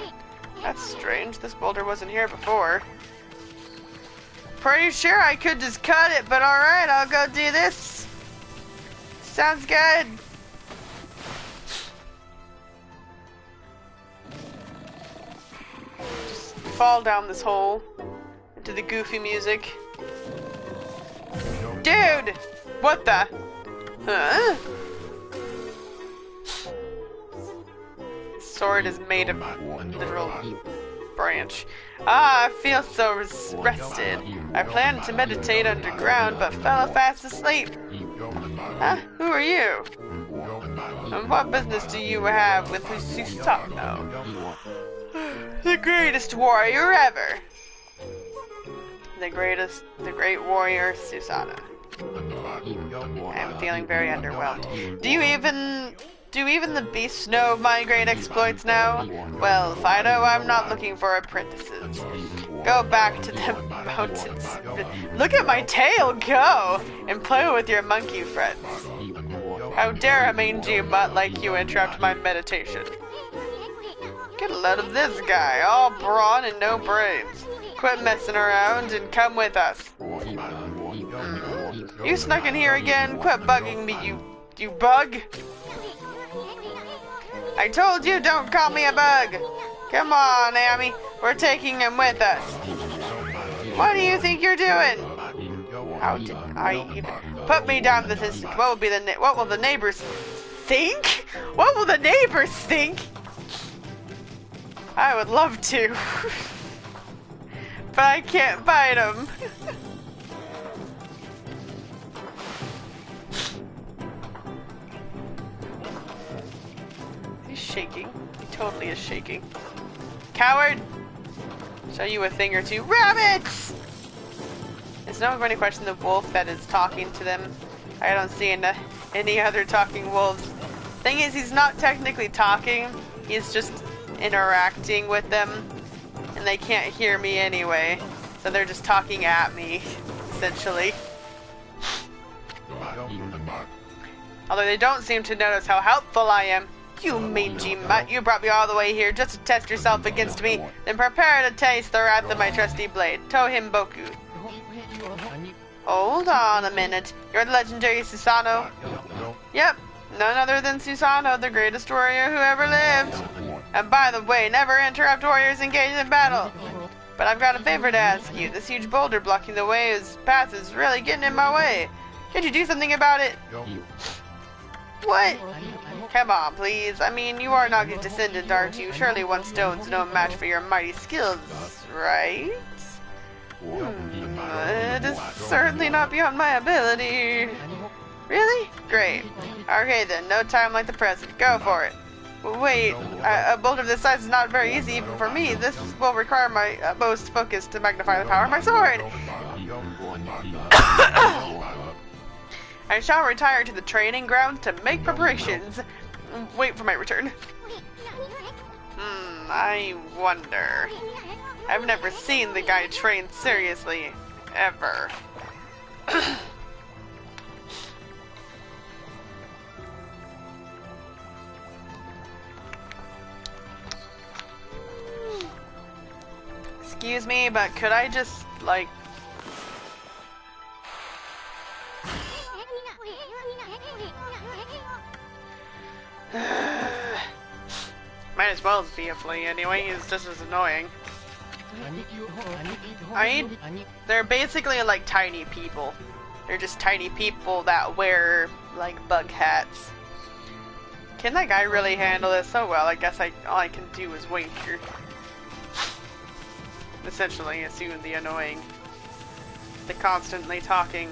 That's strange. This boulder wasn't here before. Pretty sure I could just cut it, but alright, I'll go do this. Sounds good. Just fall down this hole into the goofy music. Dude! What the? Huh? Sword is made of literal branch. Ah, I feel so rested. I planned to meditate underground, but fell fast asleep. Huh? Who are you? And what business do you have with Susano? The greatest warrior ever. The great warrior Susano. I'm feeling very underwhelmed. Do even the beasts know my great exploits now? Well, Fido, I'm not looking for apprentices. Go back to the mountains. Look at my tail go! And play with your monkey friends. How dare a mangy mutt like you interrupt my meditation? Get a load of this guy, all brawn and no brains. Quit messing around and come with us. You snuck in here again? Quit bugging me, you bug. I told you, don't call me a bug. Come on, Amy, we're taking him with us. What do you think you're doing? How did I even put me down this instant? What will the neighbors think? What will the neighbors think? I would love to, but I can't bite him. He's shaking. He totally is shaking. Coward! Show you a thing or two. Rabbits! Is no one going to question the wolf that is talking to them? I don't see any other talking wolves. Thing is, he's not technically talking. He's just interacting with them. And they can't hear me anyway. So they're just talking at me, essentially. Although they don't seem to notice how helpful I am. You mangy mutt, you brought me all the way here just to test yourself against me. Then prepare to taste the wrath of my trusty blade. Tohim Boku. Hold on a minute. You're the legendary Susanoo? Yep, none other than Susanoo, the greatest warrior who ever lived. And by the way, never interrupt warriors engaged in battle. But I've got a favor to ask you. This huge boulder blocking the path is really getting in my way. Could you do something about it? What? Come on, please. I mean, you are Nagi's descendant, aren't you? Surely one stone's no match for your mighty skills, right? It is certainly not beyond my ability. Really? Great. Okay then, no time like the present. Go for it. Wait, a boulder this size is not very easy even for me. This will require my utmost focus to magnify the power of my sword. I shall retire to the training grounds to make preparations. Wait for my return. I wonder. I've never seen the guy train seriously, ever. Excuse me, but could I just, like... Might as well be a flea anyway, he's just as annoying. They're basically like tiny people. They're just tiny people that wear like bug hats. Can that guy really handle this so well? I guess all I can do is wait here. Essentially, assume the annoying. The constantly talking.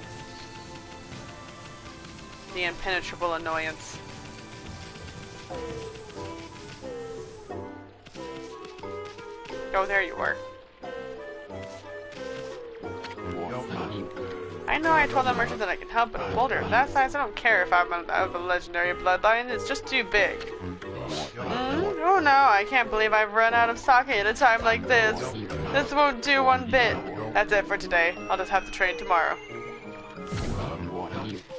The impenetrable annoyance. Oh, there you were. I know I told that merchant that I can help, but a boulder of that size, I don't care if I'm of a legendary bloodline, it's just too big. Oh no, I can't believe I've run out of sake at a time like this. This won't do one bit. That's it for today. I'll just have to train tomorrow.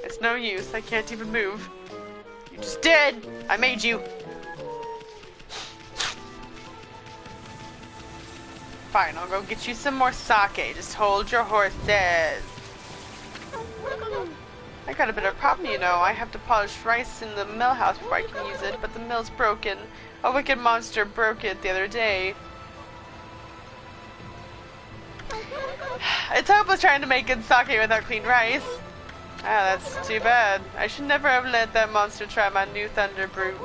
It's no use, I can't even move. You just did! I made you! Fine, I'll go get you some more sake. Just hold your horses. I got a bit of a problem, you know. I have to polish rice in the mill house before I can use it, but the mill's broken. A wicked monster broke it the other day. It's hopeless trying to make good sake without clean rice. Ah, that's too bad. I should never have let that monster try my new thunder brew.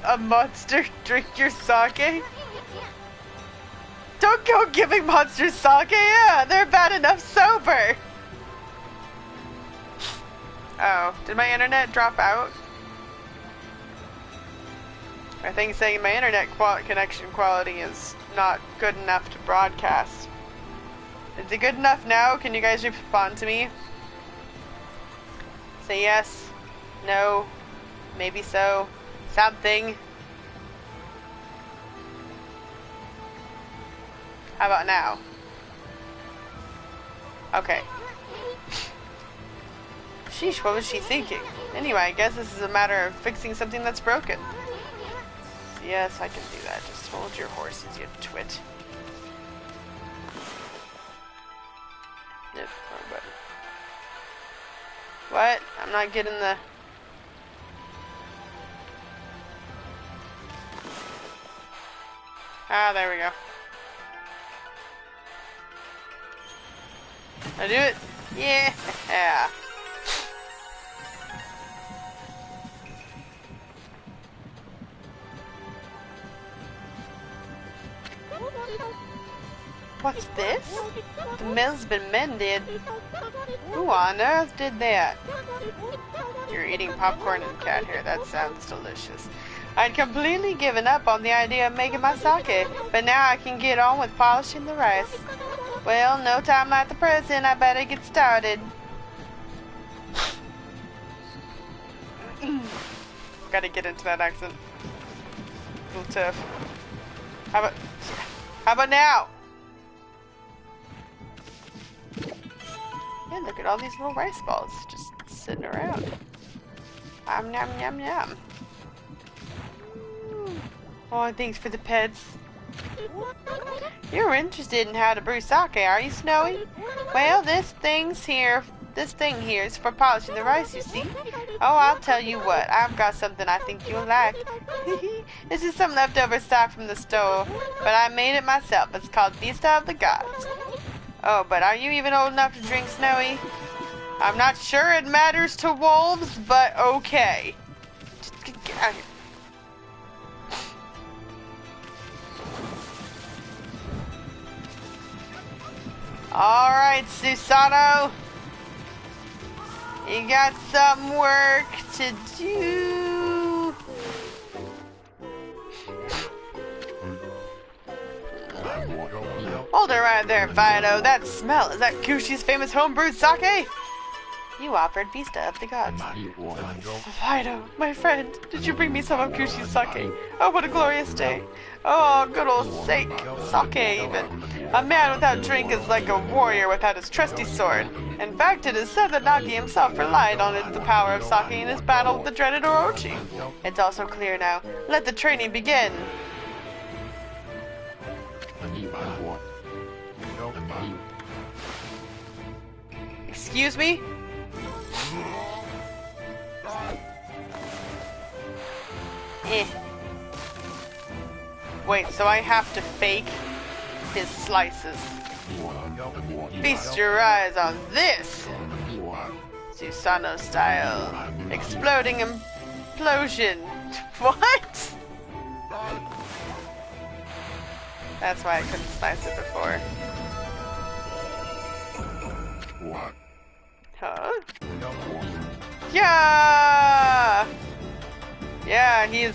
A monster drink your sake? Don't go giving monsters sake, yeah, they're bad enough sober. Oh, did my internet drop out? I think saying my internet connection quality is not good enough to broadcast. Is it good enough now? Can you guys respond to me? Say yes, no, maybe so. Something. How about now? Okay. Sheesh, what was she thinking? Anyway, I guess this is a matter of fixing something that's broken. Yes, I can do that. Just hold your horses, you twit. Yep, wrong button. What? I'm not getting the... Ah, there we go. I do it? Yeah. What's this? The mill's been mended. Who on earth did that? You're eating popcorn and cat hair. That sounds delicious. I'd completely given up on the idea of making my sake, but now I can get on with polishing the rice. Well, no time like the present. I better get started. Gotta get into that accent. A little tough. How about now? Yeah, look at all these little rice balls just sitting around. Yum, yum, yum. Oh, thanks for the pets. You're interested in how to brew sake, are you, Snowy? Well, this thing here is for polishing the rice, you see. Oh, I'll tell you what, I've got something I think you'll like. This is some leftover stock from the store, but I made it myself. It's called Vista of the Gods. Oh, but are you even old enough to drink, Snowy? I'm not sure it matters to wolves, but okay. Just get out of here. Alright, Susano. You got some work to do. Hold it right there, Fido. That smell, is that Kushi's famous homebrewed sake? You offered Vista of the Gods. Fido, my friend, did you bring me some of Kushi's sake? Oh, what a glorious day. Oh, good old sake even. A man without drink is like a warrior without his trusty sword. In fact, it is said that Nagi himself relied on the power of sake in his battle with the dreaded Orochi. It's also clear now. Let the training begin. Excuse me? Wait, so I have to fake his slices. Feast your eyes on this! Susano style. Exploding implosion. What? That's why I couldn't slice it before. Huh? Yeah! Yeah, he's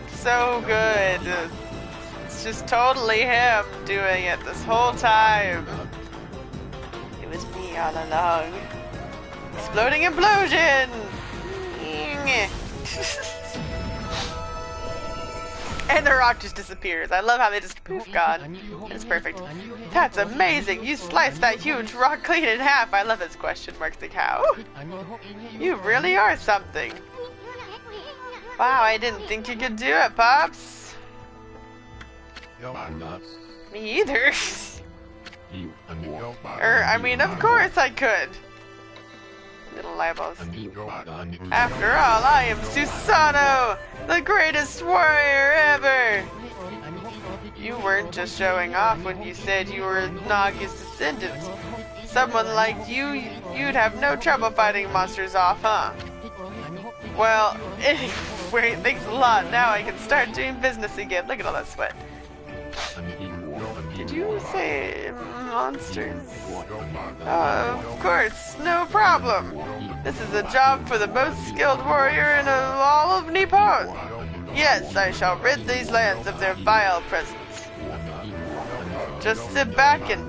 so good. It's just totally him doing it this whole time. It was me all along. Exploding implosion! And the rock just disappears. I love how they just poof gone. It's perfect. That's amazing. You sliced that huge rock clean in half. I love his question marks. Like, how? You really are something. Wow, I didn't think you could do it, Pops. Me either. I mean, of course I could. Little eyeballs. After all, I am Susano, the greatest warrior ever. You weren't just showing off when you said you were Nagi's descendant. Someone like you, you'd have no trouble fighting monsters off, huh? Well, anyway, thanks a lot. Now I can start doing business again. Look at all that sweat. Did you say monsters? Of course, no problem. This is a job for the most skilled warrior in all of Nippon. Yes, I shall rid these lands of their vile presence. Just sit back and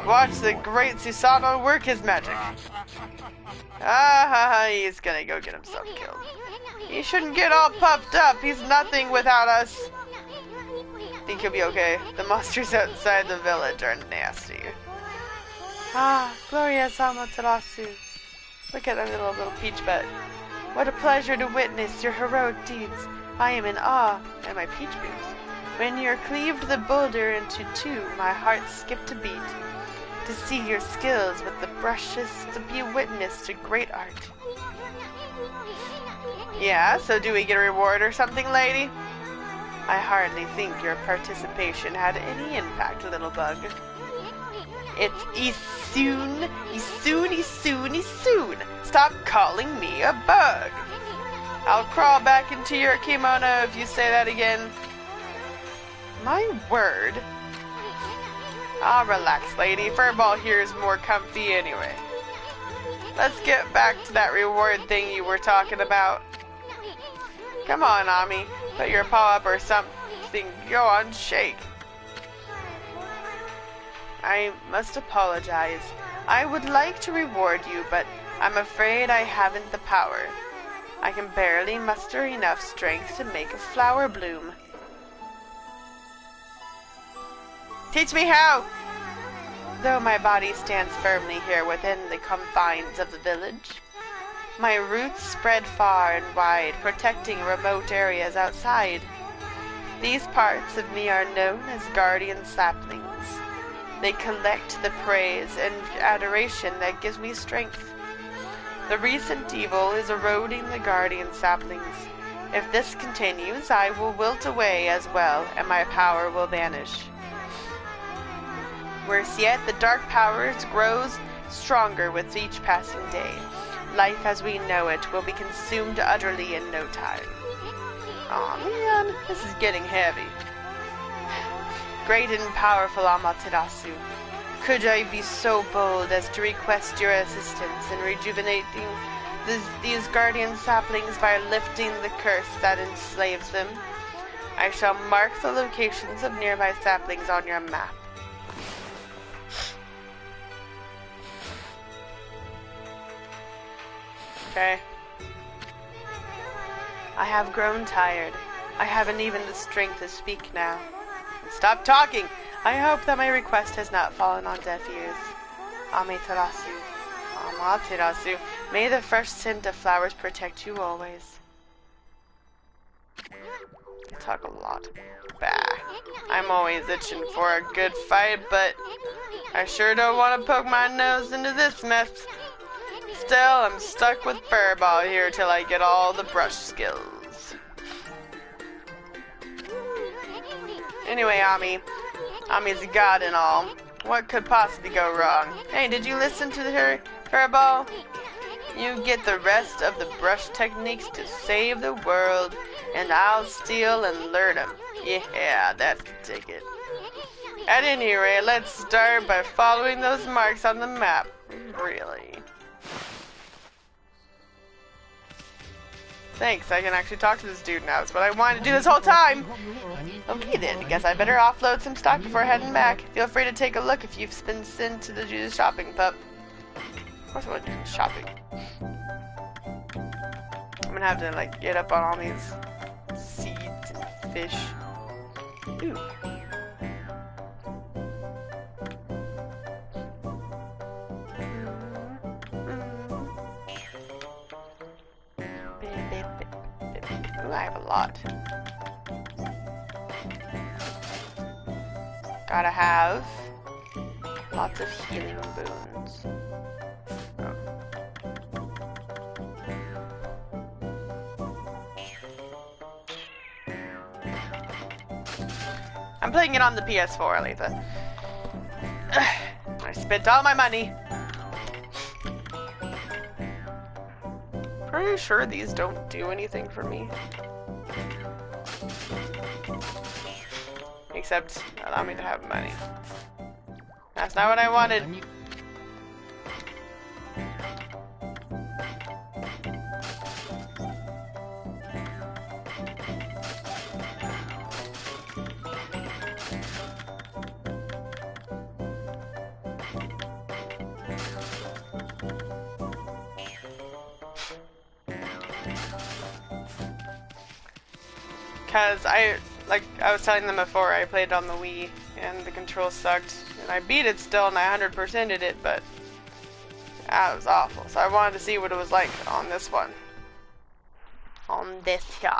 watch the great Susanoo work his magic. He's gonna go get himself killed. He shouldn't get all puffed up. He's nothing without us. Think he'll be okay. The monsters outside the village are nasty. Glorious Amaterasu. Look at that little peach butt. What a pleasure to witness your heroic deeds. I am in awe at my peach boobs. When you cleaved the boulder into two, my heart skipped a beat. To see your skills with the brushes, to be a witness to great art. Yeah, so do we get a reward or something, lady? I hardly think your participation had any impact, little bug. It's Isoon. Stop calling me a bug. I'll crawl back into your kimono if you say that again. My word. Relax, lady. Furball here is more comfy anyway. Let's get back to that reward thing you were talking about. Come on, Ami. Put your paw up or something. Go on, shake. I must apologize. I would like to reward you, but I'm afraid I haven't the power. I can barely muster enough strength to make a flower bloom. Teach me how! Though my body stands firmly here within the confines of the village, my roots spread far and wide, protecting remote areas outside. These parts of me are known as guardian saplings. They collect the praise and adoration that gives me strength. The recent evil is eroding the guardian saplings. If this continues, I will wilt away as well, and my power will vanish. Worse yet, the dark powers grows stronger with each passing day. Life as we know it will be consumed utterly in no time. Aw, man, this is getting heavy. Great and powerful Amaterasu, could I be so bold as to request your assistance in rejuvenating these guardian saplings by lifting the curse that enslaves them? I shall mark the locations of nearby saplings on your map. Okay. I have grown tired. I haven't even the strength to speak now. Stop talking! I hope that my request has not fallen on deaf ears. Amaterasu. May the first scent of flowers protect you always. I talk a lot. Bah. I'm always itching for a good fight, but I sure don't want to poke my nose into this mess. Still, I'm stuck with Furball here till I get all the brush skills. Anyway, Ami's a god and all. What could possibly go wrong? Hey, did you listen to her, Furball? You get the rest of the brush techniques to save the world, and I'll steal and learn them. Yeah, that's the ticket. At any rate, let's start by following those marks on the map. Really? Thanks, I can actually talk to this dude now. It's what I wanted to do this whole time. Okay then, guess I better offload some stock before heading back. Feel free to take a look if you've been sent to do the shopping, pup. Of course I want to do shopping. I'm gonna have to, like, get up on all these seeds and fish. Ooh. Ooh, I have a lot. Gotta have lots of healing boons. Oh. I'm playing it on the PS4, Aletha. I spent all my money. Pretty sure these don't do anything for me. Except allow me to have money. That's not what I wanted. Cause like I was telling them before, I played on the Wii and the controls sucked, and I beat it still, and I 100%ed it, but that was awful. So I wanted to see what it was like on this one. On this here.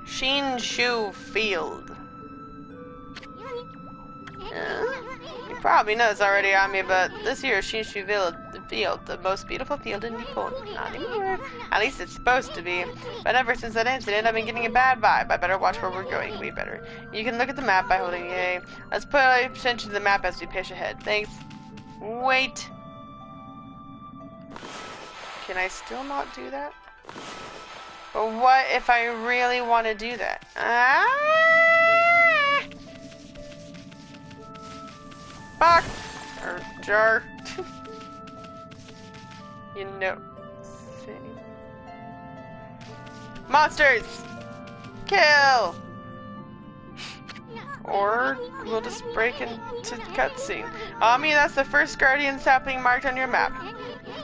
Shinshu Field. You probably know this already on me, but this here is Shinshu Field, the most beautiful field in Nippon. Not anymore. At least it's supposed to be. But ever since that incident, I've been getting a bad vibe. I better watch where we're going. We better. You can look at the map by holding A. Let's pay attention to the map as we push ahead. Thanks. Wait. Can I still not do that? But what if I really want to do that? Fuck! Or jar. You know. Monsters! Kill! Or we'll just break into cutscene. That's the first guardian sapling marked on your map.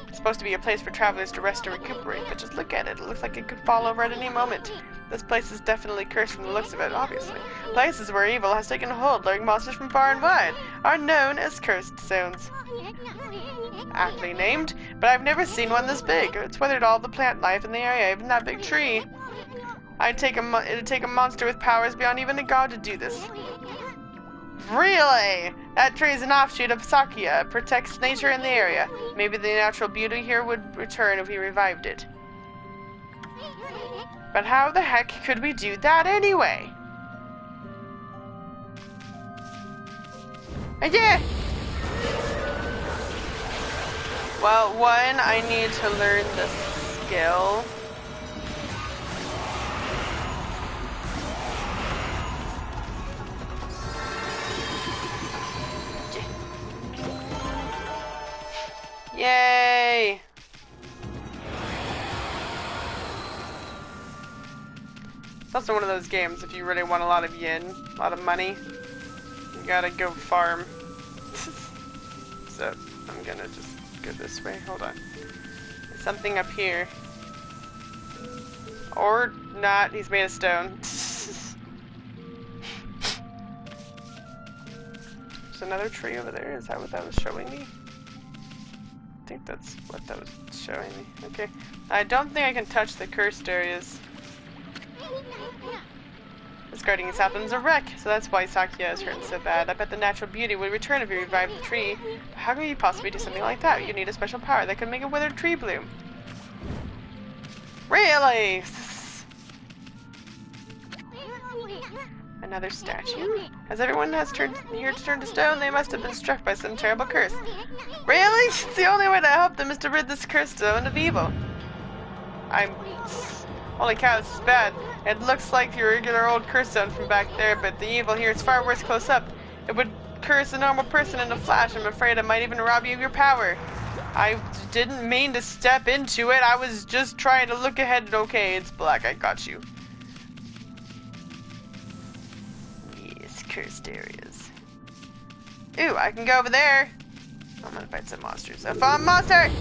It's supposed to be a place for travelers to rest and recuperate, but just look at it. It looks like it could fall over at any moment. This place is definitely cursed from the looks of it, obviously. Places where evil has taken hold, luring monsters from far and wide, are known as cursed zones. Aptly named, but I've never seen one this big. It's weathered all the plant life in the area, even that big tree. It'd take a monster with powers beyond even a god to do this. Really? That tree is an offshoot of Sakya. It protects nature in the area. Maybe the natural beauty here would return if we revived it. But how the heck could we do that anyway? Yeah. Well, one, I need to learn the skill. Yay! It's also one of those games, if you really want a lot of yen, a lot of money, you gotta go farm. So, I'm gonna just go this way. Hold on. There's something up here. Or not, he's made of stone. There's another tree over there, is that what that was showing me? I think that's what that was showing me. Okay. I don't think I can touch the cursed areas. This guardian sapling is a wreck, so that's why Sakya is hurting so bad. I bet the natural beauty would return if you revived the tree. But how can you possibly do something like that? You need a special power that could make a withered tree bloom. Really? Another statue? As everyone has turned here to turn to stone, they must have been struck by some terrible curse. Really? The only way to help them is to rid this cursed zone of evil. Holy cow, this is bad. It looks like your regular old curse zone from back there, but the evil here is far worse close up. It would curse a normal person in a flash. I'm afraid it might even rob you of your power. I didn't mean to step into it. I was just trying to look ahead. Okay, it's black. I got you. Yes, cursed areas. Ooh, I can go over there. I'm gonna fight some monsters. I found a monster!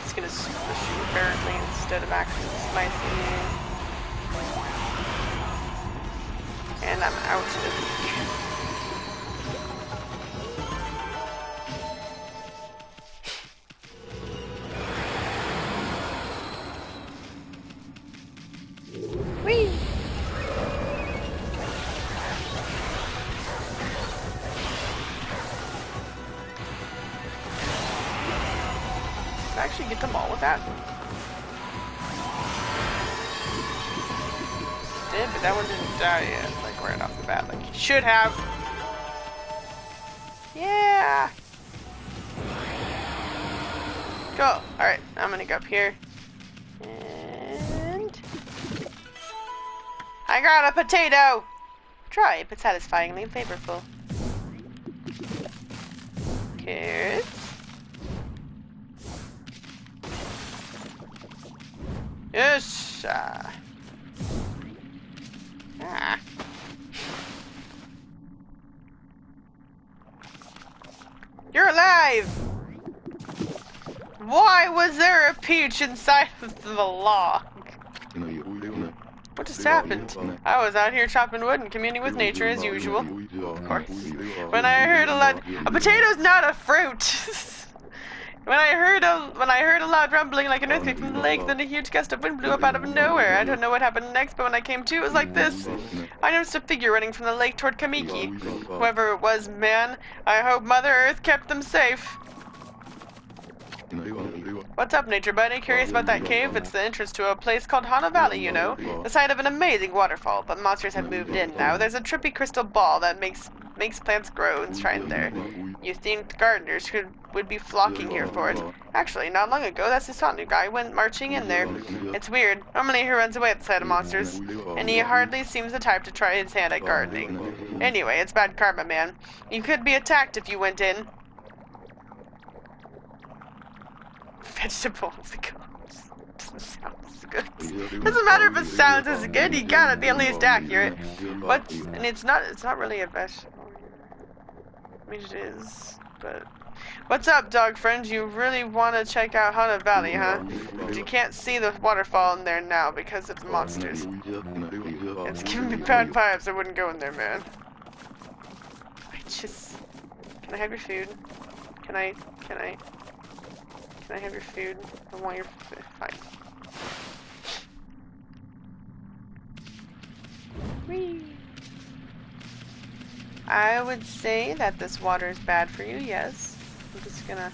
Just gonna squish you apparently instead of actually slicing you. And I'm out of the Whee! Did I actually get them all with that? Did, but that one didn't die yet, like right off the bat, like he should have. Yeah! Go! Alright, I'm gonna go up here. And I got a potato! Dry, but satisfyingly flavorful. Carrots. Yes! You're alive! Why was there a peach inside of the log? What just happened? I was out here chopping wood and communing with nature as usual. Of course. When I heard a potato's not a fruit! When I heard a loud rumbling like an earthquake from the lake, then a huge gust of wind blew up out of nowhere. I don't know what happened next, but when I came to, it was like this. I noticed a figure running from the lake toward Kamiki. Whoever it was, man, I hope Mother Earth kept them safe. What's up, nature buddy? Curious about that cave? It's the entrance to a place called Hana Valley, you know? The site of an amazing waterfall, but monsters have moved in now. There's a trippy crystal ball that makes plants grow enshrined there. You think gardeners would be flocking here for it. Actually, not long ago, that Susanu guy went marching in there. It's weird. Normally he runs away at the sight of monsters, and he hardly seems the type to try his hand at gardening. Anyway, it's bad karma, man. You could be attacked if you went in. Vegetables. Doesn't sound good. Doesn't matter if it sounds as good, you gotta be at least accurate. And it's not really a vegetable. I mean, it is, but... What's up, dog friends? You really want to check out Hana Valley, huh? But you can't see the waterfall in there now because of the monsters. It's giving me bad vibes. I wouldn't go in there, man. Can I have your food? Can I have your food? I want your food. Fine. Whee! I would say that this water is bad for you, yes. I'm just gonna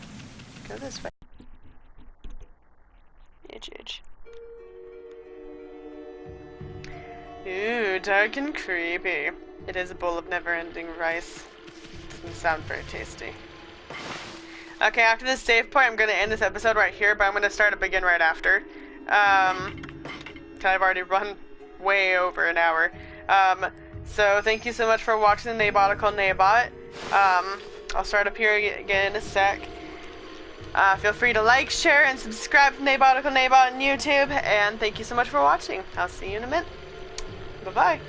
go this way. Itch. Ooh, dark and creepy. It is a bowl of never-ending rice. Doesn't sound very tasty. Okay, after this save point, I'm gonna end this episode right here, but I'm gonna start up again right after. I've already run way over an hour. So thank you so much for watching the Naebotical Naebot. I'll start up here again in a sec. Feel free to like, share, and subscribe to Naebotical Naebot on YouTube, and thank you so much for watching. I'll see you in a minute. Bye-bye.